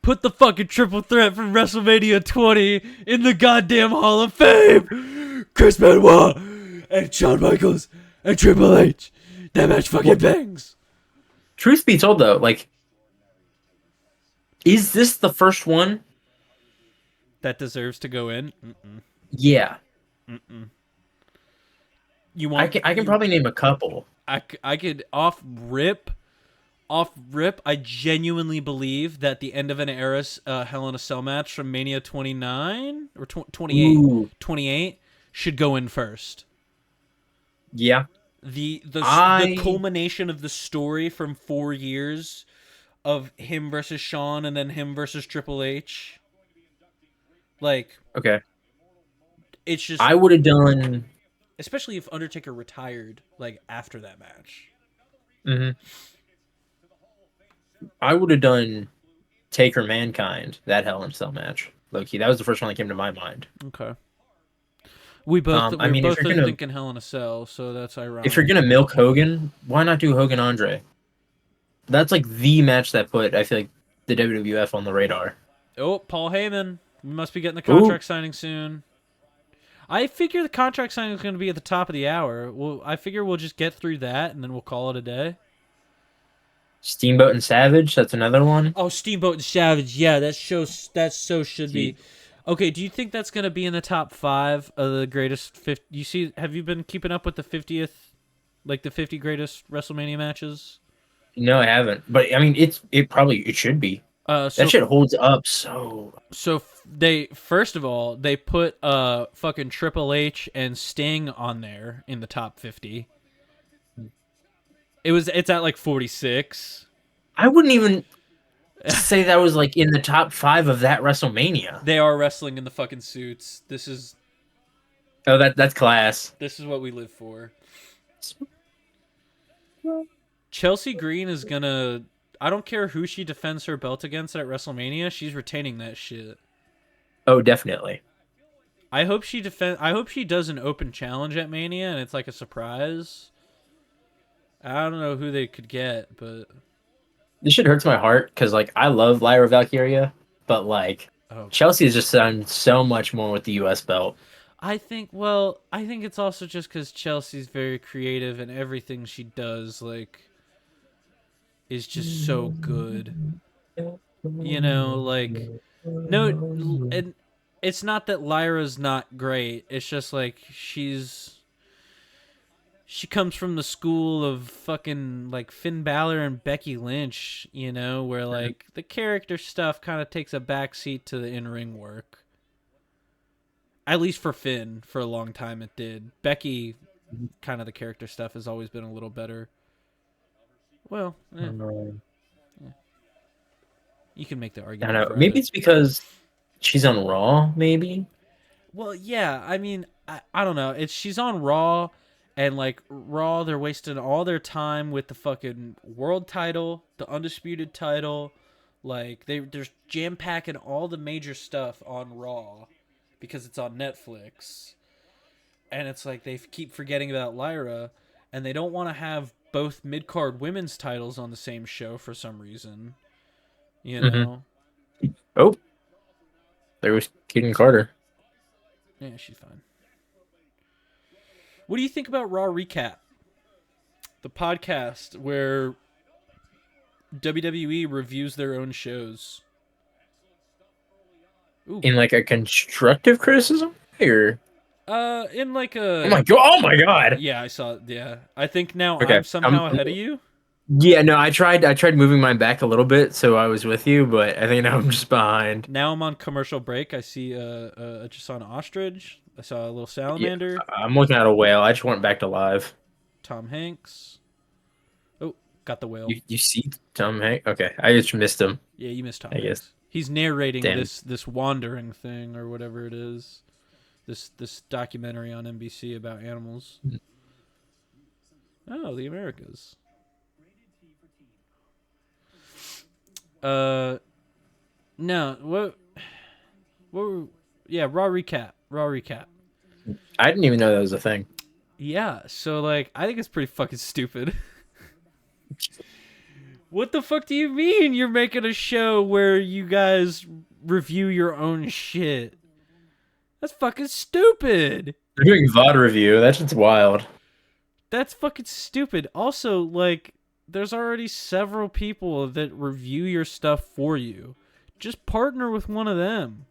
Put the fucking triple threat from WrestleMania 20 in the goddamn Hall of Fame. Chris Benoit and Shawn Michaels and Triple H. That match fucking bangs.
Truth be told, though, like, is this the first one?
That deserves to go in? Mm-mm.
Yeah.
Mm-mm. You want?
I can probably name a couple.
I could off rip, I genuinely believe that the end of an era's Hell in a Cell match from Mania 29 or 28,
Ooh.
28 should go in first.
Yeah.
The
I-
culmination of the story from 4 years of him versus Shawn and then him versus Triple H. Like,
Okay.
it's just,
I would have done.
especially if Undertaker retired like after that match.
Mhm. I would have done Taker Mankind, that Hell in a Cell match. Low key, that was the first one that came to my mind.
Okay. We're
If
both
you're gonna
thinking Hell in a Cell, so that's
if you're
ironic.
gonna milk Hogan, why not do Hogan Andre? That's like the match that put I feel like the WWF on the radar.
Oh, Paul Heyman. We must be getting the
Ooh,
contract signing soon. I figure the contract signing is going to be at the top of the hour. Well, I figure we'll just get through that and then we'll call it a day.
Steamboat and Savage, that's another one.
Oh, Steamboat and Savage. Yeah, that so should be.
Gee.
Okay, do you think that's going to be in the top 5 of the greatest 50? You see, have you been keeping up with the 50th, like the 50 greatest WrestleMania matches?
No, I haven't. But I mean, it should be.
Uh,
That
so
shit holds up so.
they first of all they put fucking Triple H and Sting on there in the top 50. It's at like 46.
I wouldn't even say that was like in the top 5 of that WrestleMania.
They are wrestling in the fucking suits.
Oh, that's class.
This is what we live for. Chelsea Green is gonna. I don't care who she defends her belt against at WrestleMania. She's retaining that shit.
Oh, definitely.
I hope she does an open challenge at Mania and it's like a surprise. I don't know who they could get, but
This shit hurts my heart because like I love Lyra Valkyria, but like
oh,
Chelsea has just done so much more with the U.S. belt.
I think it's also just because Chelsea's very creative and everything she does is just so good. Like no, and it's not that Lyra's not great. It's just like she comes from the school of fucking like Finn Balor and Becky Lynch, where like the character stuff kind of takes a backseat to the in-ring work. At least for Finn, for a long time it did. Becky, kind of the character stuff has always been a little better. Well, you can make the
I
argument
don't
for
know. Maybe
either.
it's because she's on Raw. Maybe.
Well, yeah. I mean, I don't know. She's on Raw, and like Raw, they're wasting all their time with the fucking world title, the undisputed title. Like they're jam packing all the major stuff on Raw because it's on Netflix, and it's like they keep forgetting about Lyra, and they don't want to have both mid card women's titles on the same show for some reason. You
Hmm.
know.
Oh, there was Keaton Carter.
Yeah, she's fine. What do you think about Raw Recap? The podcast where WWE reviews their own shows. Ooh.
In like a constructive criticism, or
In like
oh
a
my god, oh my god.
yeah, I saw it. Yeah, I think now
Okay,
I'm somehow ahead of you.
yeah, no, I tried moving mine back a little bit so I was with you, but I think now I'm just behind.
Now I'm on commercial break. I see I just saw an ostrich. I saw a little
Yeah,
salamander.
I'm looking at a whale. I just went back to live.
Tom Hanks. Oh, got the whale.
You see Tom Hanks? Okay, I just missed him.
Yeah, you missed Tom
I guess.
Hanks. He's narrating
Damn.
this wandering thing or whatever it is. This documentary on NBC about animals. Oh, the Americas. No, yeah, Raw recap.
I didn't even know that was a thing.
Yeah, so like I think it's pretty fucking stupid. What the fuck do you mean you're making a show where you guys review your own shit? That's fucking stupid.
They're doing VOD review. That's just wild.
That's fucking stupid. Also, like, there's already several people that review your stuff for you. Just partner with one of them.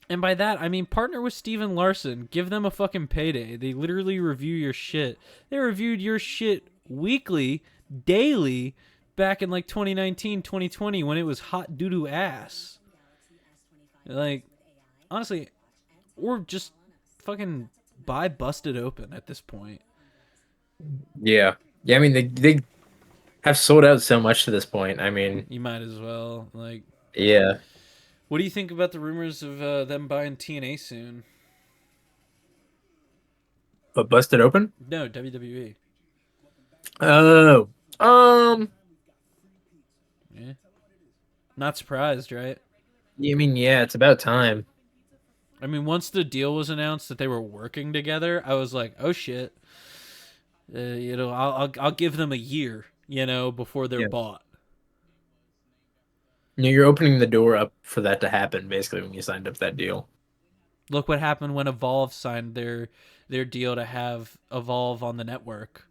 And by that, I mean partner with Steven Larson. Give them a fucking payday. They literally review your shit. They reviewed your shit weekly, daily, back in like 2019, 2020 when it was hot doo-doo ass. Like, honestly, or just fucking buy Busted Open at this point.
Yeah. Yeah, I mean they have sold out so much to this point. I mean,
You might as well. Like,
yeah.
What do you think about the rumors of them buying TNA soon?
But busted open?
No, WWE.
Oh.
Yeah. Not surprised, right?
I mean, yeah, it's about time.
I mean, once the deal was announced that they were working together, I was like, "Oh shit!" I'll give them a year, before they're
Yeah.
bought.
You're opening the door up for that to happen, basically, when you signed up that deal.
Look what happened when Evolve signed their deal to have Evolve on the network.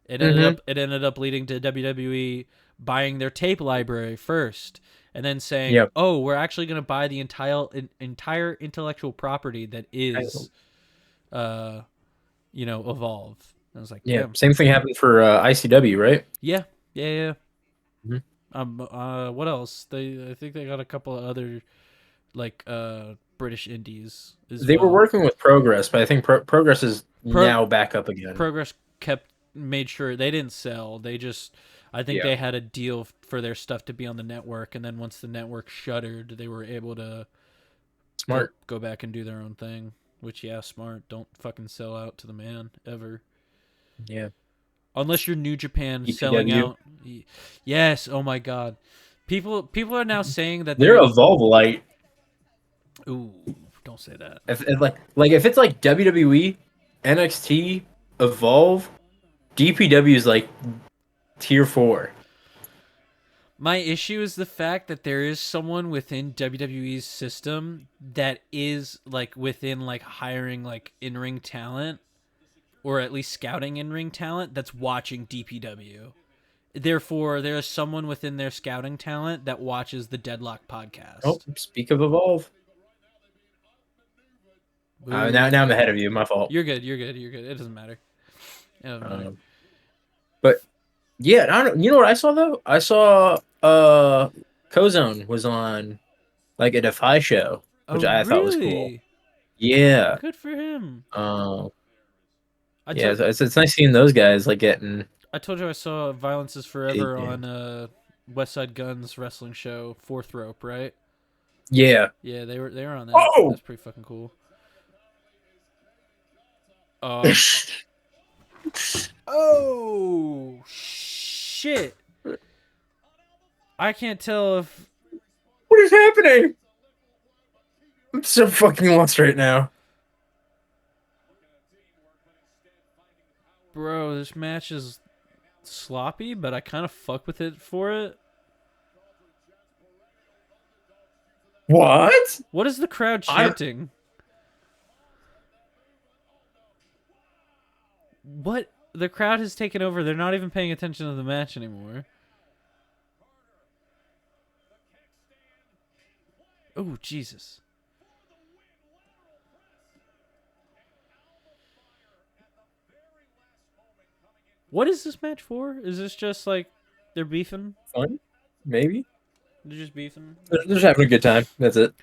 Mm-hmm.
It ended up leading to WWE buying their tape library first, and then saying,
Yep.
"Oh, we're actually going to buy the entire intellectual property that is, uh, Evolve." I was like,
Yeah.
"Damn,
Same thing happened for ICW, right?
yeah, yeah, yeah."
Mhm.
What else? I think they got a couple of other like British indies as
They were
well.
working with Progress, but I think Progress is
Pro
now back up again.
Progress made sure they didn't sell. They just I think
Yeah.
they had a deal for their stuff to be on the network, and then once the network shuttered, they were able to
Smart.
go back and do their own thing. Which yeah, smart. Don't fucking sell out to the man ever.
Yeah.
Unless you're New Japan selling
EPW.
out. Yes, oh my god. People are now saying that
They're
they're
Evolve Light.
ooh, don't say that.
If like if it's like WWE, NXT, Evolve, DPW is like tier 4.
My issue is the fact that there is someone within WWE's system that is like within like hiring like in-ring talent or at least scouting in-ring talent that's watching DPW. Therefore, there is someone within their scouting talent that watches the Deadlock
Oh,
podcast.
speak of Evolve. Now I'm
Ooh.
ahead of you. My fault.
You're good. You're good. You're good. It doesn't matter. It doesn't matter.
Um, but yeah, I don't. You know what I saw though? I saw Kozone was on like a Defy show,
Oh,
which I thought was cool.
really?
Yeah.
Good for him.
Um.
I
Yeah.
told
It's nice seeing those guys like getting
I told you I saw Violence is
big
Forever on
names.
West Side Guns wrestling show, Fourth Rope, right?
Yeah.
Yeah, they were on that.
Oh.
That's pretty fucking cool. Um. Oh shit! I can't tell if
What is happening? I'm so fucking lost right now.
bro. This match is sloppy, but I kind of fuck with it for it.
What?
What is the crowd
I
chanting? What? The crowd has taken over. They're not even paying attention to the match anymore. Oh Jesus! What is this match for? Is this just like they're beefing?
fun? Maybe.
They're just beefing.
They're just having a good time. That's it.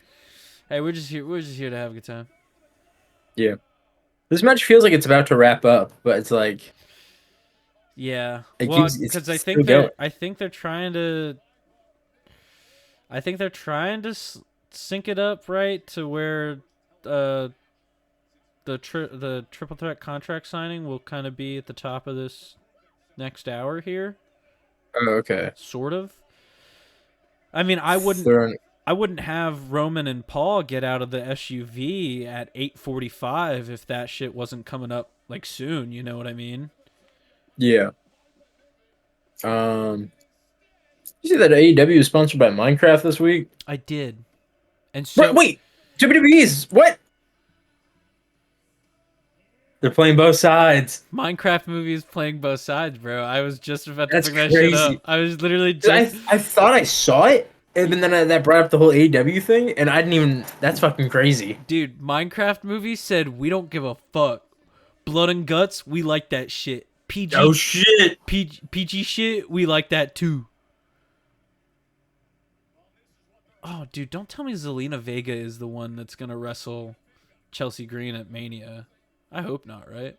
Hey, we're just here. We're just here to have a good time.
Yeah. This match feels like it's about to wrap up, but it's like
Yeah.
it
Well,
keeps it's
because I
still
think
going.
they're. I think they're trying to. I think they're trying to sync it up right to where, uh, the triple threat contract signing will kind of be at the top of this next hour here,
Oh, okay.
sort of. I mean, I wouldn't have Roman and Paul get out of the SUV at 8:45 if that shit wasn't coming up like soon. You know what I mean?
Yeah. Um. You see that AEW is sponsored by Minecraft this week?
I did, and
Right,
so
wait. WWE's what? They're playing both sides.
Minecraft movies playing both sides, bro. I was just about to
That's
bring that shit up.
crazy.
I was literally
'Cause
just,
I thought I saw it, and then that brought up the whole AEW thing, and I didn't even. That's fucking crazy.
dude. Minecraft movie said we don't give a fuck. Blood and guts, we like that shit.
Oh
PG,
shit.
PG shit, we like that too. Oh, dude, don't tell me Zelina Vega is the one that's gonna wrestle Chelsea Green at Mania. I hope not, right?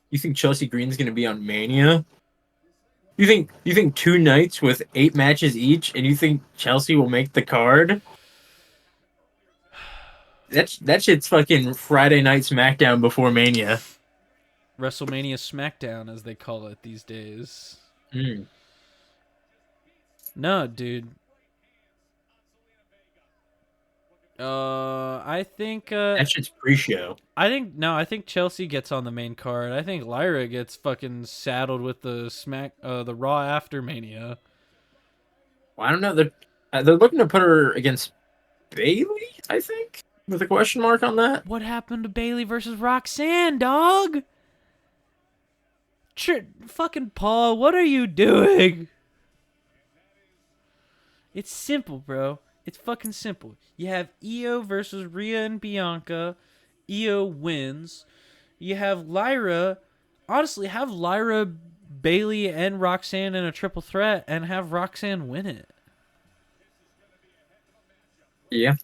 You think Chelsea Green's gonna be on Mania? You think 2 nights with 8 matches each, and you think Chelsea will make the card? That shit's fucking Friday night SmackDown before Mania.
WrestleMania Smackdown, as they call it these days.
Mm.
No, dude.
That shit's pre-show.
I think Chelsea gets on the main card. I think Lyra gets fucking saddled with the Raw after Mania.
Well, I don't know. They're looking to put her against Bailey, I think, with a question mark on that.
What happened to Bailey versus Roxanne, dog? Fucking Paul, what are you doing? It's simple, bro. It's fucking simple. You have Io versus Rhea and Bianca. Io wins. You have Lyra. Honestly, have Lyra, Bailey, and Roxanne in a triple threat and have Roxanne win it.
Yeah.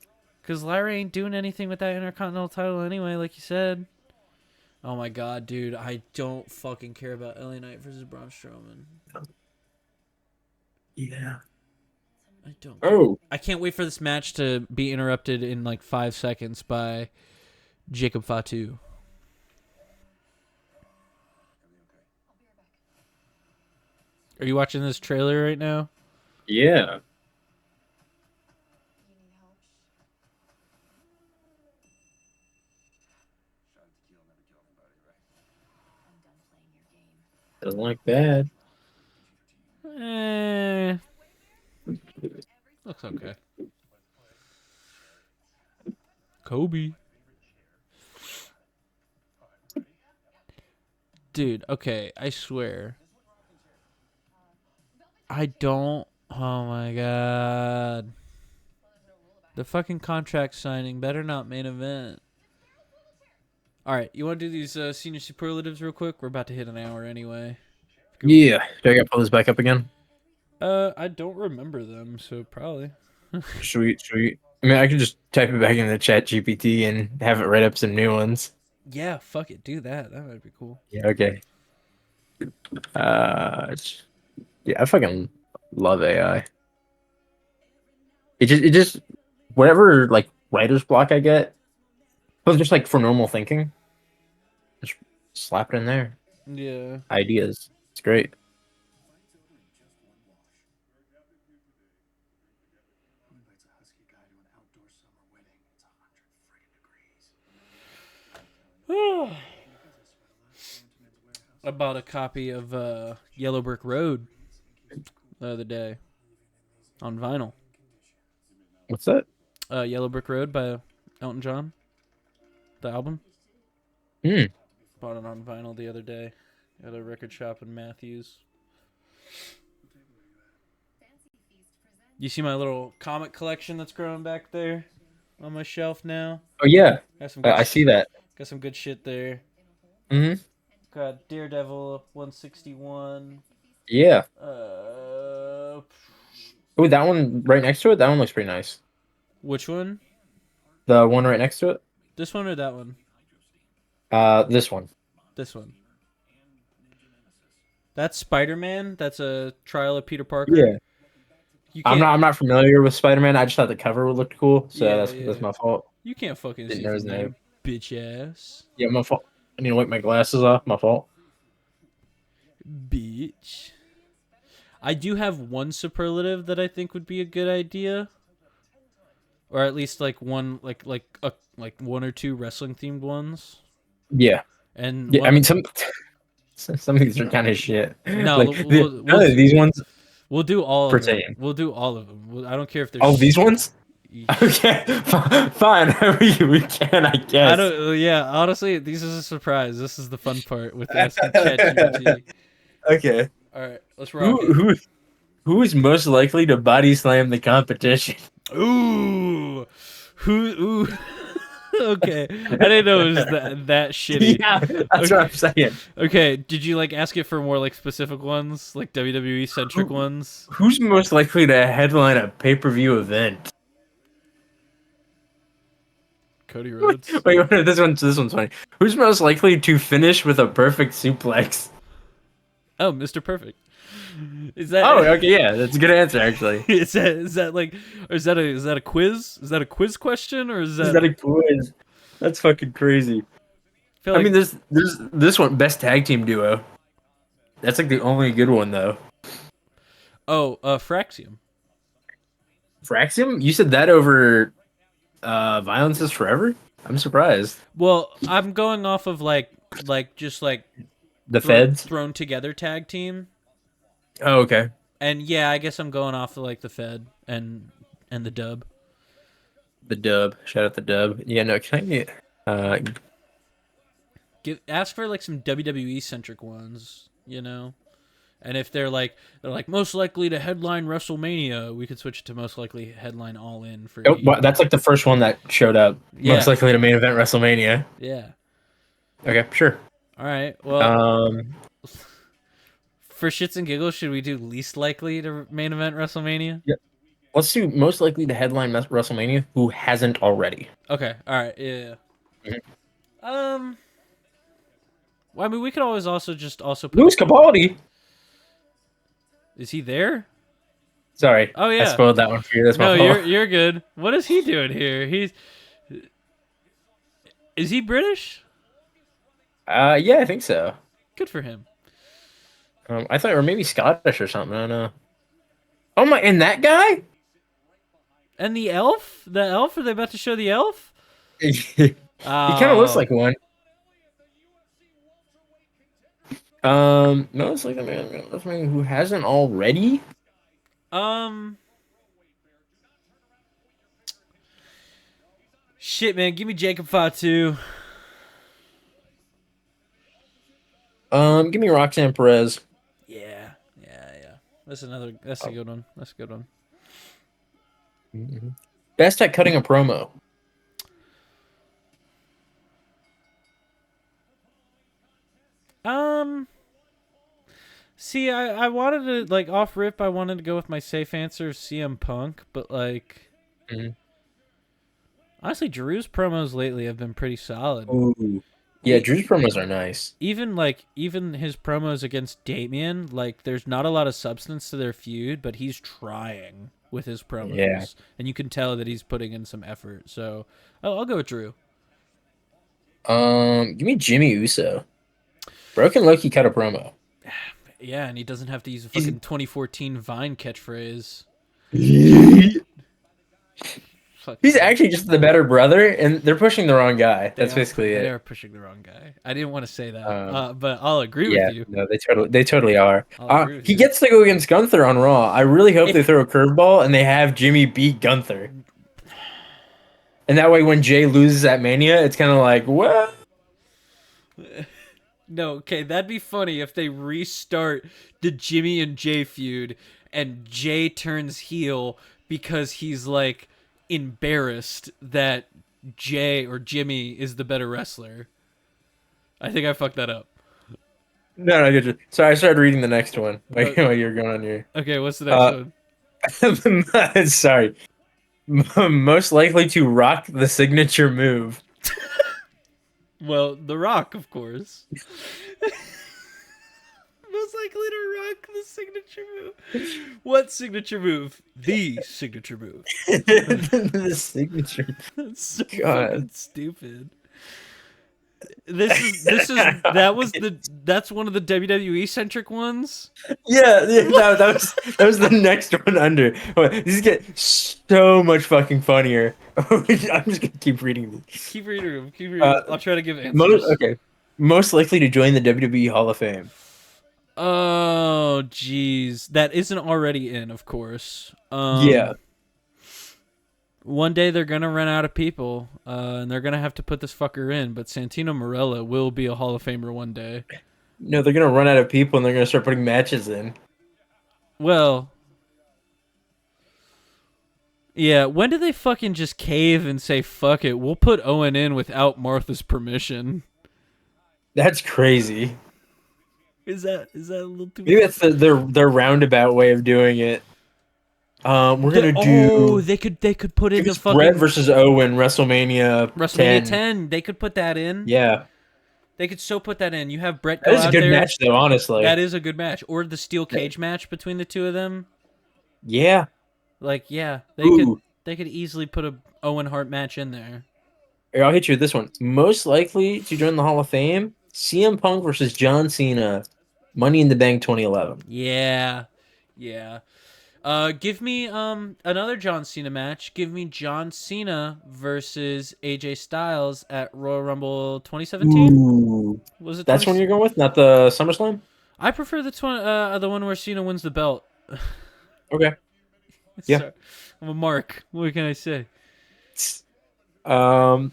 Because Lyra ain't doing anything with that Intercontinental title anyway, like you said. Oh my god, dude. I don't fucking care about LA Knight versus Braun Strowman.
Yeah.
I don't.
Oh.
I can't wait for this match to be interrupted in like 5 seconds by Jacob Fatu. Are you watching this trailer right now?
Yeah. Doesn't look bad.
Looks okay. Kobe. Dude, okay, I swear. I don't. Oh my god. The fucking contract signing better not main event. Alright, you want to do these senior superlatives real quick? We're about to hit an hour anyway.
Yeah. Do I gotta pull this back up again?
I don't remember them, so probably.
Sweet. I mean, I could just type it back in the chat GPT and have it write up some new ones.
Yeah, fuck it, do that. That might be cool.
Yeah, okay. Yeah, I fucking love AI. It just whatever like writer's block I get, but just like for normal thinking, just slap it in there.
Yeah.
Ideas. It's great.
I bought a copy of Yellow Brick Road the other day on vinyl.
What's that?
Yellow Brick Road by Elton John. The album.
Hmm.
Bought it on vinyl the other day at a record shop in Matthews. You see my little comic collection that's growing back there on my shelf now?
Oh yeah,
Got some good
I see that.
Got some good shit there.
Mm-hmm.
Got Daredevil 161.
Yeah.
Uh,
Oh, that one right next to it. That one looks pretty nice.
which one?
The one right next to it.
This one or that one?
This one.
This one. That's Spider-Man. That's a trial of Peter Parker.
Yeah.
You
I'm
can't,
not familiar with Spider-Man. I just thought the cover would look cool, so
Yeah,
that's
yeah.
my fault.
You can't fucking
Didn't
see
know his
from there,
name.
bitch ass.
Yeah, my fault. I need to wipe my glasses off. My fault.
Bitch. I do have one superlative that I think would be a good idea, or at least like one, like one or two wrestling themed ones.
Yeah.
And
Yeah. I mean, some of these are kind of shit.
No,
like
we'll
these ones
we'll do all of them.
pertain.
We'll do all of them. I don't care if they're
Oh, these ones.
each.
Okay, fine. we can, I guess.
I don't. Yeah, honestly, these is a surprise. This is the fun part with asking ChatGPT.
Okay.
All right, let's rock
Who is most likely to body slam the competition?
it. Ooh, ooh. Okay, I didn't know it was that shitty.
Yeah, that's what I'm saying.
Okay, did you like ask it for more like specific ones, like WWE centric ones?
Who's most likely to headline a pay-per-view event?
Cody Rhodes.
Wait, this one's funny. Who's most likely to finish with a perfect suplex?
Oh, Mr. Perfect. Is that?
Oh, okay, yeah, that's a good answer actually.
Is that like? Or is that a quiz? Is that a quiz question or is that?
Is that a quiz? That's fucking crazy.
feel
I
like,
mean, there's this one, best tag team duo. That's like the only good one though.
Fraxium.
Fraxium? You said that over Violence is Forever? I'm surprised.
Well, I'm going off of just like
The Feds?
thrown together tag team.
Oh, okay.
And yeah, I guess I'm going off of like the Fed and the Dub.
The Dub. Shout out the Dub. Yeah, no, can I get
Ask for like some WWE centric ones, you know. And if they're like most likely to headline WrestleMania, we could switch it to most likely headline All In for
Oh,
AEW.
that's like the first one that showed up.
Yeah.
Most likely to main event WrestleMania.
Yeah.
Okay, sure.
All right. Well,
Um,
for shits and giggles, should we do least likely to main event WrestleMania?
let's do most likely to headline WrestleMania who hasn't already.
Okay. All right. Yeah.
Mhm.
Well, I mean, we could always also put.
Louis Capaldi.
Is he there?
Sorry.
Oh, yeah.
I spoiled that one for you. That's
No,
my fault.
you're good. What is he doing here? Is he British?
Yeah, I think so.
Good for him.
I thought, or maybe Scottish or something. I don't know. Oh my! And that guy?
And the elf? The elf? Are they about to show the elf?
He kind of looks like one. No, it's like a man who hasn't already.
Shit, man. Give me Jacob Fatu.
Give me Roxanne Perez.
Yeah. That's a good one. That's a good one.
Mm-hmm. Best at cutting a promo.
See, I wanted to, like, off rip, I wanted to go with my safe answer of CM Punk, but, like, honestly, Drew's promos lately have been pretty solid.
Ooh. Yeah, Drew's promos are nice.
Even his promos against Damien, like, there's not a lot of substance to their feud, but he's trying with his promos.
Yeah.
And you can tell that he's putting in some effort. So, I'll go with Drew.
Give me Jimmy Uso. Broken Loki cut a promo.
Yeah, and he doesn't have to use a fucking 2014 Vine catchphrase.
He's actually just the better brother, and they're pushing the wrong guy. That's basically it.
They are pushing the wrong guy. I didn't want to say that, but I'll agree with you.
No, they totally are.
Agree with
He
you.
gets to go against Gunther on Raw. I really hope they throw a curveball and they have Jimmy beat Gunther. And that way, when Jay loses at Mania, it's kind of like, what?
No, okay, that'd be funny if they restart the Jimmy and Jay feud and Jay turns heel because he's like embarrassed that Jay or Jimmy is the better wrestler. I think I fucked that up.
No, good. Sorry, I started reading the next one while you were going on your.
Okay, what's the next
one? Sorry. Most likely to rock the signature move.
Well, The Rock, of course. Most likely to rock the signature move. What signature move? The signature move.
The signature.
That's so fucking stupid. That's one of the WWE centric ones.
Yeah, that was the next one under. These get so much fucking funnier. I'm just gonna keep reading them.
Keep reading them. I'll try to give answers.
Most likely to join the WWE Hall of Fame.
Oh, jeez, that isn't already in, of course.
Yeah.
One day they're gonna run out of people, and they're gonna have to put this fucker in. But Santino Marella will be a Hall of Famer one day.
No, they're gonna run out of people, and they're gonna start putting matches in.
Well, yeah. When did they fucking just cave and say fuck it? We'll put Owen in without Martha's permission.
That's crazy.
Is that a little too?
Maybe that's their roundabout way of doing it. We're gonna do.
Oh, they could put in the fucking
Red versus Owen WrestleMania
10. They could put that in.
Yeah.
They could so put that in. You have Brett
That
go
is a
out
good
there.
match, though. Honestly,
That is a good match. Or the steel cage match between the two of them.
yeah.
Like, yeah,
Ooh,
they could easily put a Owen Hart match in there.
here, I'll hit you with this one. Most likely to join the Hall of Fame: CM Punk versus John Cena, Money in the Bank 2011.
Yeah. Yeah. Give me another John Cena match. Give me John Cena versus AJ Styles at Royal Rumble 2017.
Ooh,
Was it
that's
20?
one you're going with, not the SummerSlam.
I prefer the one where Cena wins the belt.
Okay, yeah.
Sorry. I'm a mark. What can I say?
Um,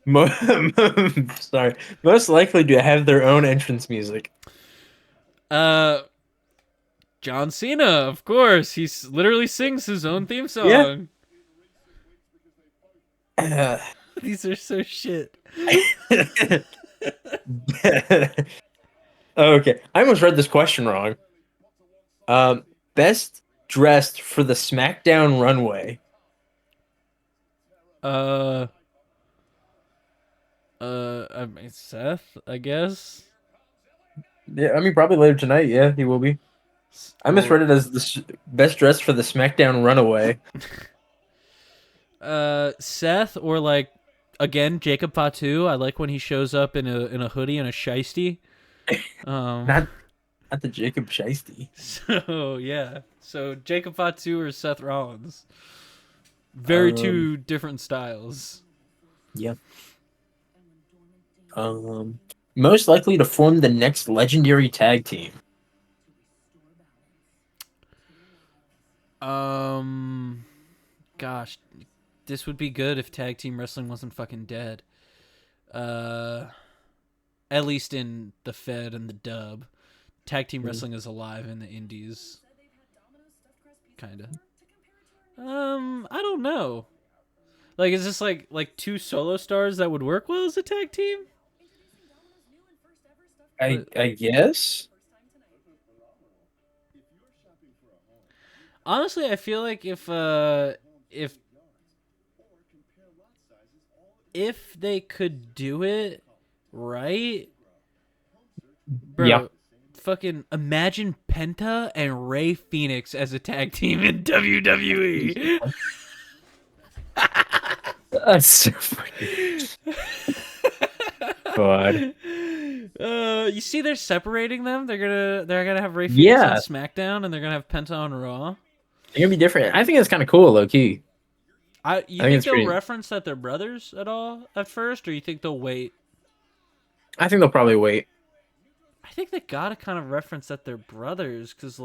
mo- sorry. Most likely to have their own entrance music.
Uh, John Cena, of course. Literally sings his own theme
Yeah.
song.
Uh,
These are so shit.
okay, I almost read this question wrong. Best dressed for the SmackDown runway.
Uh, I mean, Seth, I guess.
Yeah, I mean probably later tonight. Yeah, he will be. I
Or
misread it as the best dressed for the SmackDown runaway.
Seth, or like again Jacob Fatu. I like when he shows up in a hoodie and a shiesty.
Not not the Jacob Shiesty.
So yeah, so Jacob Fatu or Seth Rollins. Very
Um,
two different styles.
yeah. Most likely to form the next legendary tag team.
Um, Gosh, this would be good if tag team wrestling wasn't fucking dead. Uh, at least in the Fed and the Dub, tag team wrestling is alive in the Indies. Kinda. I don't know. Like, is this like two solo stars that would work well as a tag team?
I guess.
Honestly, I feel like if they could do it right,
Yeah.
bro, fucking imagine Penta and Ray Phoenix as a tag team in WWE.
That's so funny. God.
You see, they're separating them. They're gonna have Ray Phoenix on
Yeah,
SmackDown, and they're gonna have Penta on Raw.
it's gonna be different. I think it's kind of cool, low key.
You
I think
think
it's
they'll
pretty.
reference that they're brothers at all at first, or you think they'll wait?
I think they'll probably wait.
I think they gotta kind of reference that they're brothers, cause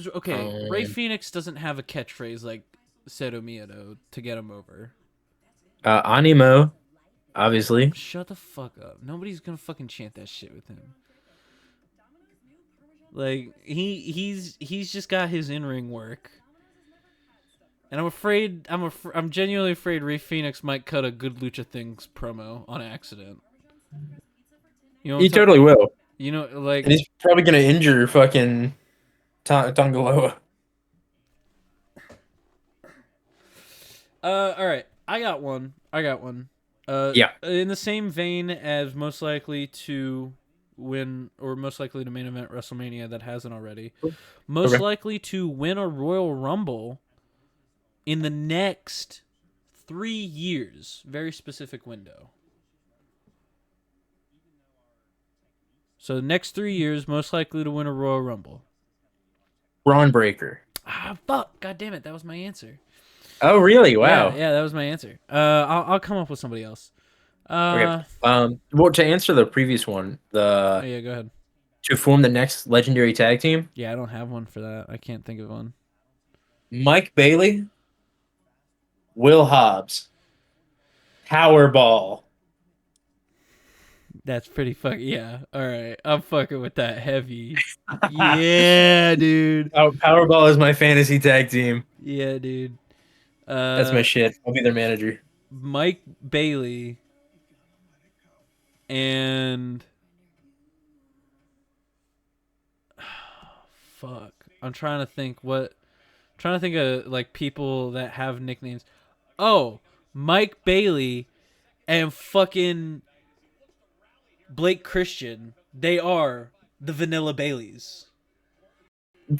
okay, Ray
Um,
Phoenix doesn't have a catchphrase like Seto Miedo to get him over.
Animo, obviously.
Shut the fuck up. Nobody's gonna fucking chant that shit with him. Like he's just got his in ring work, and I'm genuinely afraid Ray Phoenix might cut a Good Lucha Things promo on accident. You know what I'm
He
talking?
totally will,
You know, like
and he's probably gonna injure fucking Tongaloa.
All right. I got one.
Yeah.
In the same vein as most likely to win or most likely to main event WrestleMania that hasn't already. Most
Okay.
likely to win a Royal Rumble in the next 3 years. Very specific window. So the next 3 years, most likely to win a Royal Rumble.
Braun Breaker.
Ah, fuck! God damn it! That was my answer.
Oh, really?
Yeah,
Wow.
yeah, that was my answer. I'll come up with somebody else.
Okay. Well, to answer the previous one,
Oh yeah, go ahead.
to form the next legendary tag team,
Yeah, I don't have one for that. I can't think of one.
Mike Bailey, Will Hobbs, Powerball.
That's pretty fucking yeah. All right, I'm fucking with that heavy. Yeah, dude.
Oh, Powerball is my fantasy tag team.
Yeah, dude.
That's my
Uh,
shit. I'll be their manager.
Mike Bailey and fuck. I'm trying to think trying to think of like people that have nicknames. Oh, Mike Bailey and fucking Blake Christian. They are the Vanilla Baileys.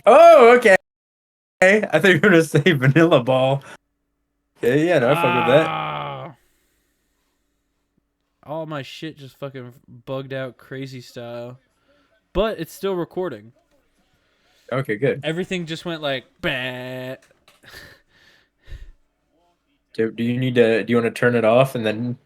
Oh, okay. I thought you were gonna say Vanilla Ball. Yeah, no, I fuck with that.
All my shit just fucking bugged out crazy style. But it's still recording.
Okay, good.
Everything just went like bah.
Do you need to? Do you want to turn it off and then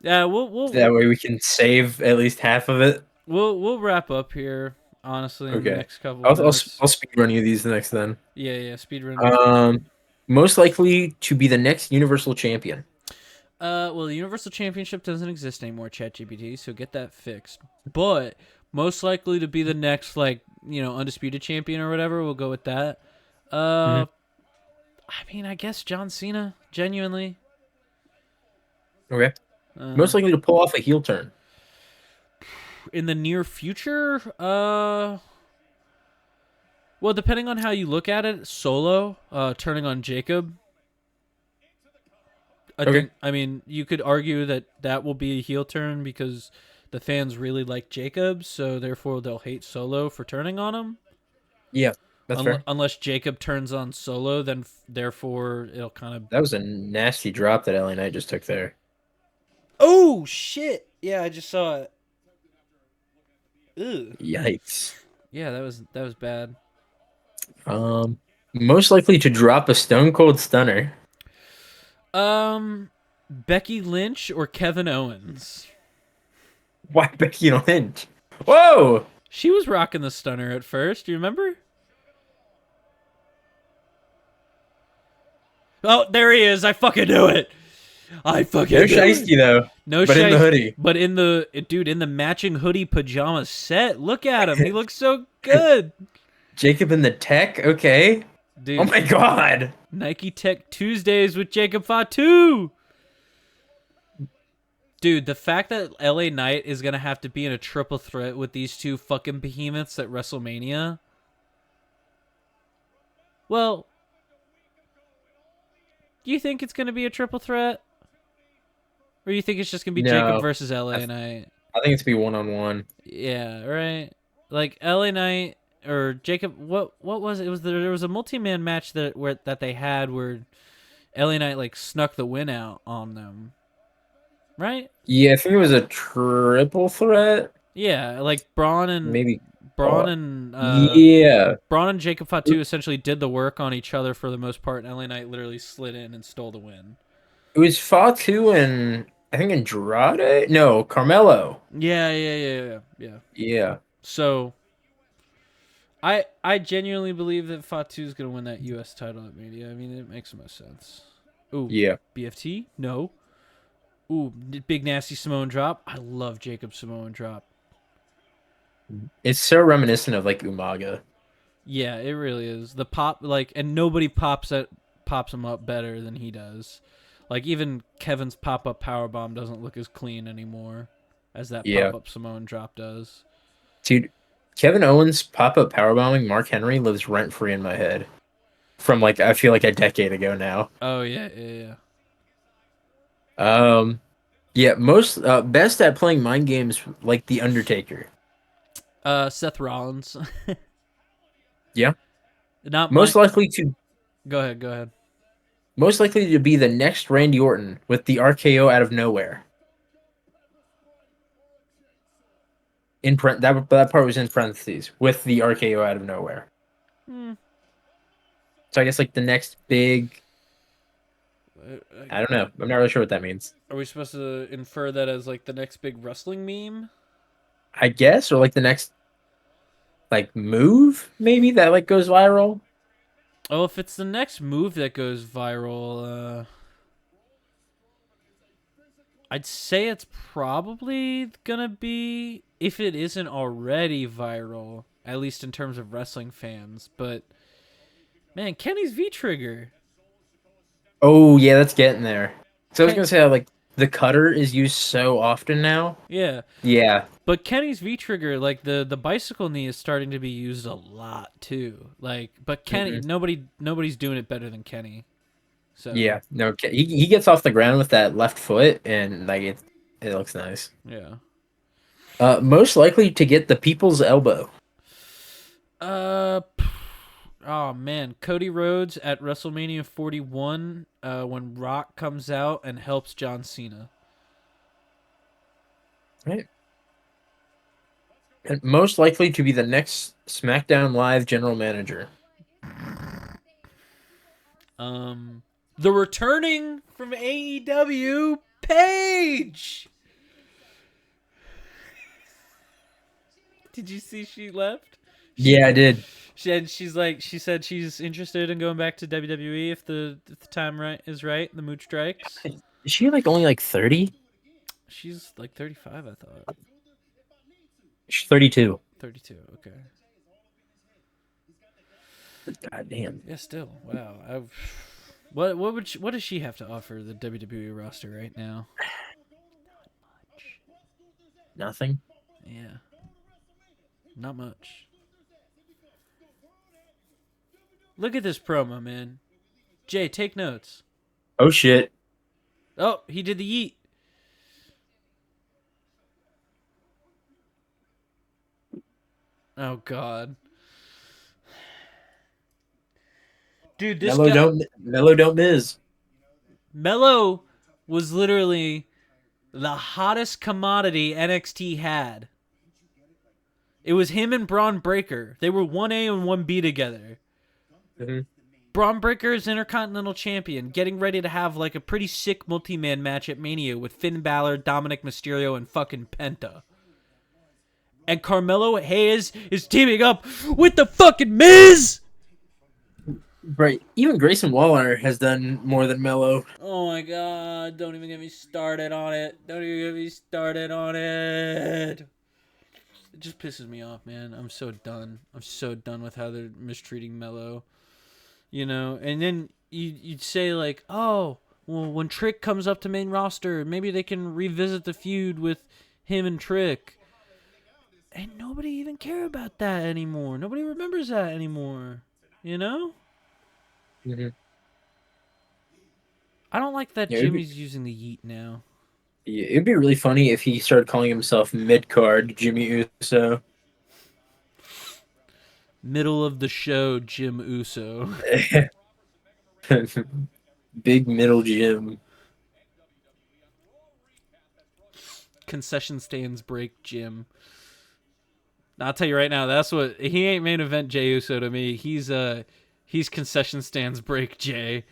Yeah,
that way we can save at least half of it?
we'll wrap up here. Honestly, in the
Okay.
next couple of minutes.
I'll speed run you these next then.
Yeah. Speedrun me through.
Most likely to be the next Universal Champion.
Well, the Universal Championship doesn't exist anymore, ChatGPT, so get that fixed. But most likely to be the next, like, undisputed champion or whatever, we'll go with that. I mean, I guess John Cena, genuinely.
Okay. Most likely to pull off a heel turn.
In the near future, well, depending on how you look at it, Solo, turning on Jacob. I mean, you could argue that will be a heel turn because the fans really like Jacob, so therefore they'll hate Solo for turning on him.
Yeah, that's fair.
Unless Jacob turns on Solo, then therefore it'll kind of...
That was a nasty drop that LA Knight just took there.
Oh, shit! Yeah, I just saw it. Ugh.
Yikes.
Yeah, that was bad.
Most likely to drop a Stone Cold Stunner.
Becky Lynch or Kevin Owens?
Why Becky Lynch? Whoa!
She was rocking the stunner at first. Do you remember? Oh, there he is. I fucking knew it. I fucking
No
knew
shiesty
it.
though.
No
but
shiesty.
in the hoodie.
But in the matching hoodie pajama set. Look at him. He looks so good.
Jacob in the tech. Okay.
Dude.
Oh my god.
Nike Tech Tuesdays with Jacob Fatu. Dude, the fact that LA Knight is going to have to be in a triple threat with these two fucking behemoths at WrestleMania. Well, do you think it's going to be a triple threat? Or you think it's just going to be Jacob versus LA Knight?
I think it's be one-on-one.
Yeah, right? Like LA Knight or Jacob, what was it? There was a multi-man match that they had where LA Knight like snuck the win out on them. Right?
Yeah, I think it was a triple threat.
Yeah, like Braun and Jacob Fatu essentially did the work on each other for the most part, and LA Knight literally slid in and stole the win.
It was Fatu and I think Andrade? No, Carmelo.
Yeah. So I genuinely believe that Fatu's gonna win that US title at Mania. I mean, it makes the most sense. Ooh.
Yeah.
BFT? No. Ooh, big nasty Samoan drop. I love Jacob Samoan drop.
It's so reminiscent of like Umaga.
Yeah, it really is. The pop, like, and nobody pops him up better than he does. Like, even Kevin's pop-up powerbomb doesn't look as clean anymore as that pop-up Samoan drop does.
Dude, Kevin Owens pop-up powerbombing Mark Henry lives rent-free in my head. From, like, I feel like a decade ago now.
Oh, yeah.
Most best at playing mind games like The Undertaker.
Seth Rollins.
Yeah.
Not
most likely to...
Go ahead.
Most likely to be the next Randy Orton with the RKO out of nowhere. That part was in parentheses with the RKO out of nowhere. So I guess like the next big. I don't know. I'm not really sure what that means.
Are we supposed to infer that as like the next big wrestling meme?
I guess, or like the next like move maybe that like goes viral.
Oh, if it's the next move that goes viral, I'd say it's probably gonna be, if it isn't already viral, at least in terms of wrestling fans. But man, Kenny's V-trigger.
Oh yeah, that's getting there. So I was gonna say like the cutter is used so often now.
Yeah.
Yeah.
But Kenny's V-trigger, like the bicycle knee, is starting to be used a lot too. Like, but Kenny, nobody's doing it better than Kenny. So
Yeah, no, he gets off the ground with that left foot, and like it looks nice.
yeah.
Most likely to get the people's elbow.
Uh, oh man, Cody Rhodes at WrestleMania 41 when Rock comes out and helps John Cena.
Right. And most likely to be the next SmackDown Live general manager.
The returning from AEW Paige. Did you see she left?
Yeah, I did.
She said she's interested in going back to WWE if the time is right, the mood strikes.
Is she like only like 30?
She's like 35, I thought.
She's 32.
32, okay.
God damn.
Yeah, still. Wow. What does she have to offer the WWE roster right now?
Nothing.
Yeah. Not much. Look at this promo, man. Jay, take notes.
Oh shit.
Oh, he did the yeet. Oh god. Dude, this guy
Mellow don't miss.
Mello was literally the hottest commodity NXT had. It was him and Braun Breaker. They were 1A and 1B together.
Mm-hmm.
Braun Breaker is Intercontinental Champion, getting ready to have like a pretty sick multi-man match at Mania with Finn Balor, Dominic Mysterio, and fucking Penta. And Carmelo Hayes is teaming up with the fucking Miz!
Right. Even Grayson Waller has done more than Mello.
Oh my god, don't even get me started on it. Don't even get me started on it. It just pisses me off, man. I'm so done. I'm so done with how they're mistreating Mello. You know, and then you'd say like, oh, well, when Trick comes up to main roster, maybe they can revisit the feud with him and Trick. And nobody even care about that anymore. Nobody remembers that anymore. You know?
Mm-hmm.
I don't like that
Yeah,
Jimmy's using the yeet now.
Yeah, it'd be really funny if he started calling himself mid-card Jimmy Uso.
Middle of the show, Jim Uso.
Big middle Jim.
Concession stands break Jim. Now, I'll tell you right now, that's what he ain't main event Jay Uso to me. He's concession stands break Jay.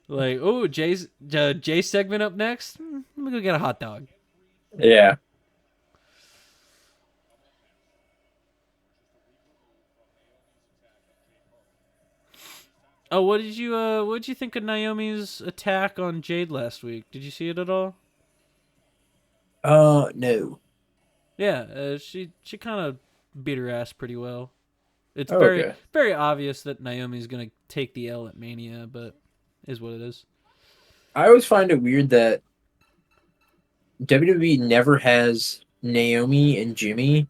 Like, oh, Jay's Jay segment up next. Let me go get a hot dog.
Yeah.
Oh, what did you think of Naomi's attack on Jade last week? Did you see it at all?
No.
Yeah, she kind of beat her ass pretty well. It's
Oh,
very
okay.
very obvious that Naomi's gonna take the L at Mania, but is what it is.
I always find it weird that WWE never has Naomi and Jimmy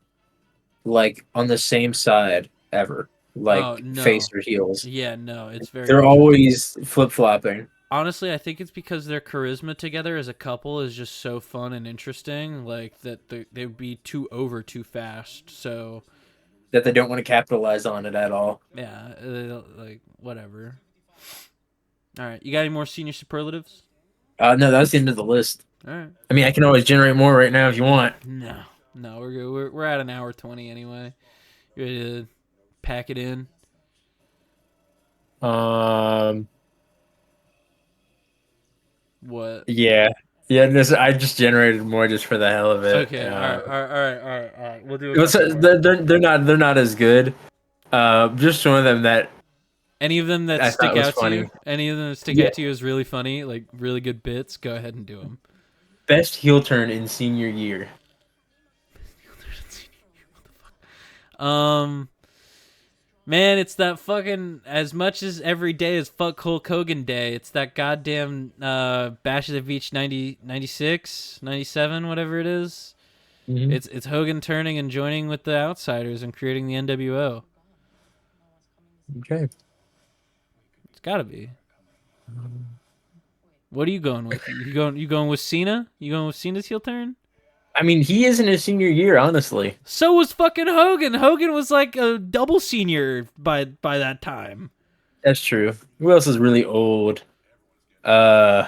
like on the same side ever, like
Oh no,
face or heels.
yeah, no, it's very
They're
interesting.
always flip-flopping.
Honestly, I think it's because their charisma together as a couple is just so fun and interesting. Like that, they would be too over too fast. So
That they don't want to capitalize on it at all.
yeah, like whatever. All right, you got any more senior superlatives?
No, that's the end of the list.
All right.
I mean, I can always generate more right now if you want.
No, no, we're good. We're at an hour 20 anyway. You ready to pack it in? What?
Yeah. Yeah, I just generated more just for the hell of it.
Okay. All right. We'll do a
Well, so
couple more.
they're not as good. Just one of them that
Any of them that
I
stick
thought was
out to
funny.
you? Any of them that stick
Yeah.
out to you as really funny, like really good bits? Go ahead and do them.
Best heel turn in senior year.
Man, it's that fucking, as much as every day is fuck Hulk Hogan day, it's that goddamn Bash of the Beach 90, 96, 97, whatever it is.
Mm-hmm.
It's Hogan turning and joining with the Outsiders and creating the NWO.
Okay.
It's gotta be. What are you going with? You going with Cena? You going with Cena's heel turn?
I mean, he is in his senior year, honestly.
So was fucking Hogan. Hogan was like a double senior by that time.
That's true. Who else is really old? Uh,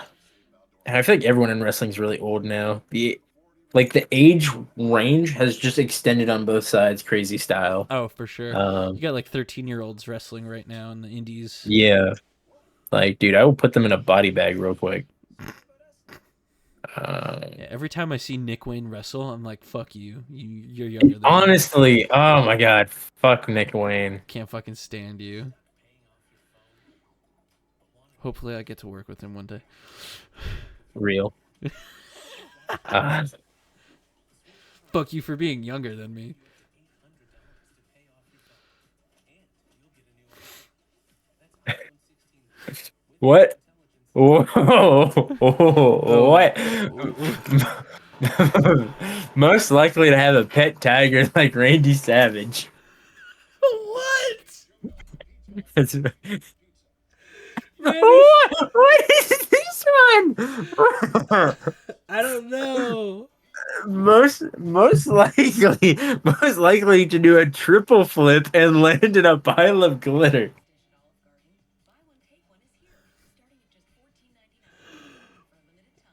and I feel like everyone in wrestling is really old now. The age range has just extended on both sides, crazy style.
Oh, for sure. You
Um,
got like 13-year-olds wrestling right now in the indies.
yeah, like dude, I will put them in a body bag real quick.
Yeah, every time I see Nick Wayne wrestle, I'm like, fuck you. You're younger than me.
Honestly, oh my god, fuck Nick Wayne.
Can't fucking stand you. Hopefully I get to work with him one day.
Real. Uh,
Fuck you for being younger than me.
what? Whoa, what? Most likely to have a pet tiger like Randy Savage.
What?
That's-
Man,
what is this one?
I don't know.
most likely to do a triple flip and land in a pile of glitter.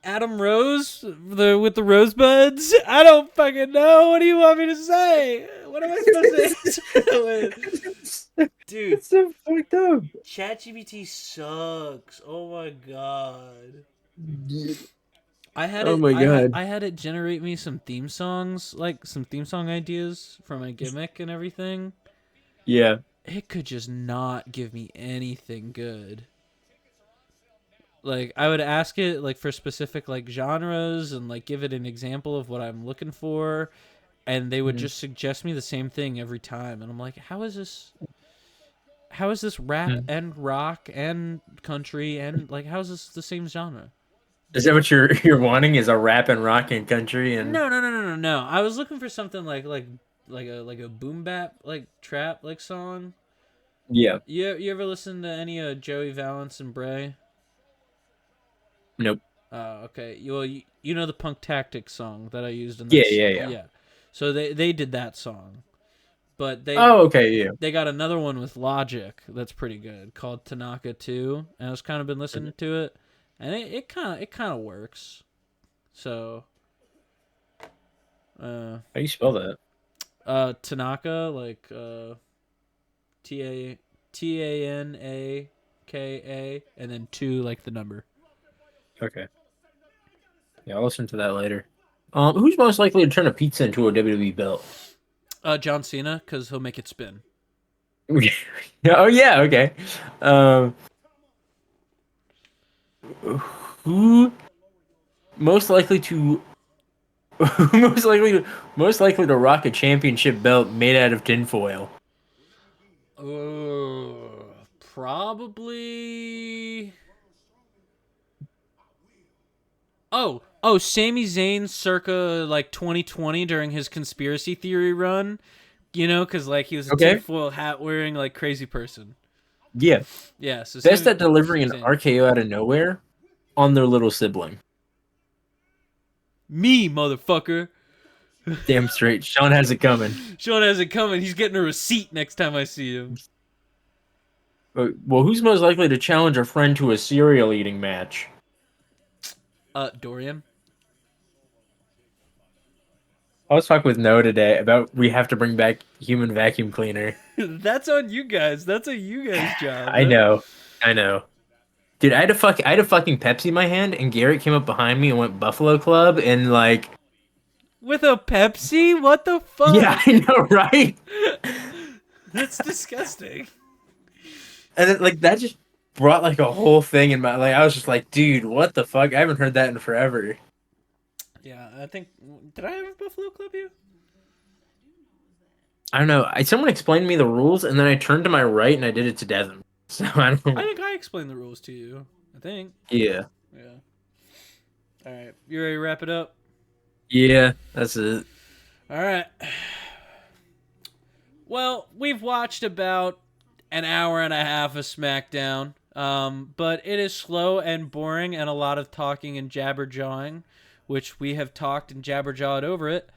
Adam Rose with the rosebuds? I don't fucking know. What do you want me to say? What am I supposed to answer with? Dude,
It's so fucked up.
ChatGPT sucks. Oh my god.
Oh my god.
I had it generate me some theme songs, like some theme song ideas for my gimmick and everything.
Yeah.
It could just not give me anything good. Like I would ask it like for specific like genres and like give it an example of what I'm looking for, and they would just suggest me the same thing every time, and I'm like, how is this rap and rock and country and like how is this the same genre?
Is that what you're wanting? Is a rap and rock and country and
No. I was looking for something like a boom bap like trap like song.
yeah.
You ever listen to any of Joey Valance and Bray?
Nope.
Okay. You know the Punk Tactics song that I used in
Yeah,
this?
yeah.
Yeah. So they did that song, but
Oh, okay, yeah.
they got another one with Logic that's pretty good called Tanaka 2, and I've kind of been listening to it, and it kind of works. So,
How do you spell that?
Tanaka like Tanaka, and then 2 like the number.
Okay. Yeah, I'll listen to that later. Who's most likely to turn a pizza into a WWE belt?
John Cena, because he'll make it spin.
Yeah. Oh yeah, okay. Um, who most likely to most likely to rock a championship belt made out of tinfoil?
Probably. Sami Zayn circa like 2020 during his conspiracy theory run. You know, because like he was a
Okay.
tinfoil hat wearing like crazy person.
Yeah.
Yeah, so
Best at delivering an
Sami Zayn.
RKO out of nowhere on their little sibling.
Me, motherfucker.
Damn straight. Sean has it coming.
Sean has it coming. He's getting a receipt next time I see him.
Well, who's most likely to challenge a friend to a cereal eating match?
Dorian.
I was talking with Noah today about we have to bring back human vacuum cleaner.
That's on you guys. That's a you guys job.
I know. Dude, I had a fucking Pepsi in my hand, and Garrett came up behind me and went Buffalo Club, and like,
With a Pepsi? What the fuck?
yeah, I know, right?
That's disgusting.
And then, like that just brought like a whole thing in my like. I was just like, dude, what the fuck? I haven't heard that in forever.
Yeah, I think. Did I ever Buffalo Club you?
I don't know. Someone explained to me the rules, and then I turned to my right and I did it to Devin. So I don't.
I think I explained the rules to you. I think.
Yeah.
Yeah. All right. You ready to wrap it up?
Yeah, that's it.
All right. Well, we've watched about an hour and a half of SmackDown. But it is slow and boring and a lot of talking and jabber-jawing, which we have talked and jabber-jawed over it.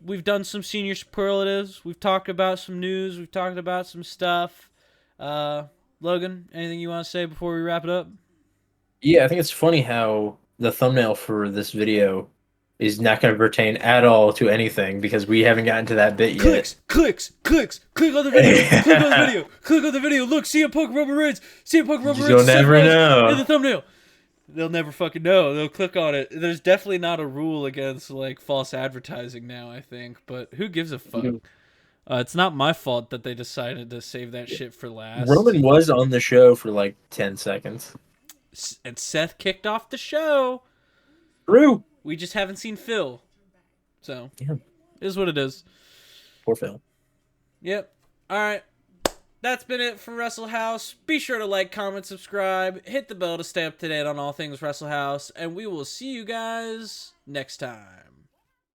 We've done some senior superlatives. We've talked about some news. We've talked about some stuff. Logan, anything you want to say before we wrap it up?
Yeah, I think it's funny how the thumbnail for this video is not going to pertain at all to anything because we haven't gotten to that bit yet.
Clicks. Click on the video. Click on the video. Click on the video. Look, CM Punk Roman Reigns. CM Punk Roman Reigns.
You'll never know.
In the thumbnail. They'll never fucking know. They'll click on it. There's definitely not a rule against like false advertising now, I think. But who gives a fuck? It's not my fault that they decided to save that shit for last.
Roman was on the show for like 10 seconds.
And Seth kicked off the show.
True.
We just haven't seen Phil. So,
Yeah.
It is what it is.
Poor Phil.
Yep. All right. That's been it for Wrestle House. Be sure to like, comment, subscribe, hit the bell to stay up to date on all things Wrestle House, and we will see you guys next time.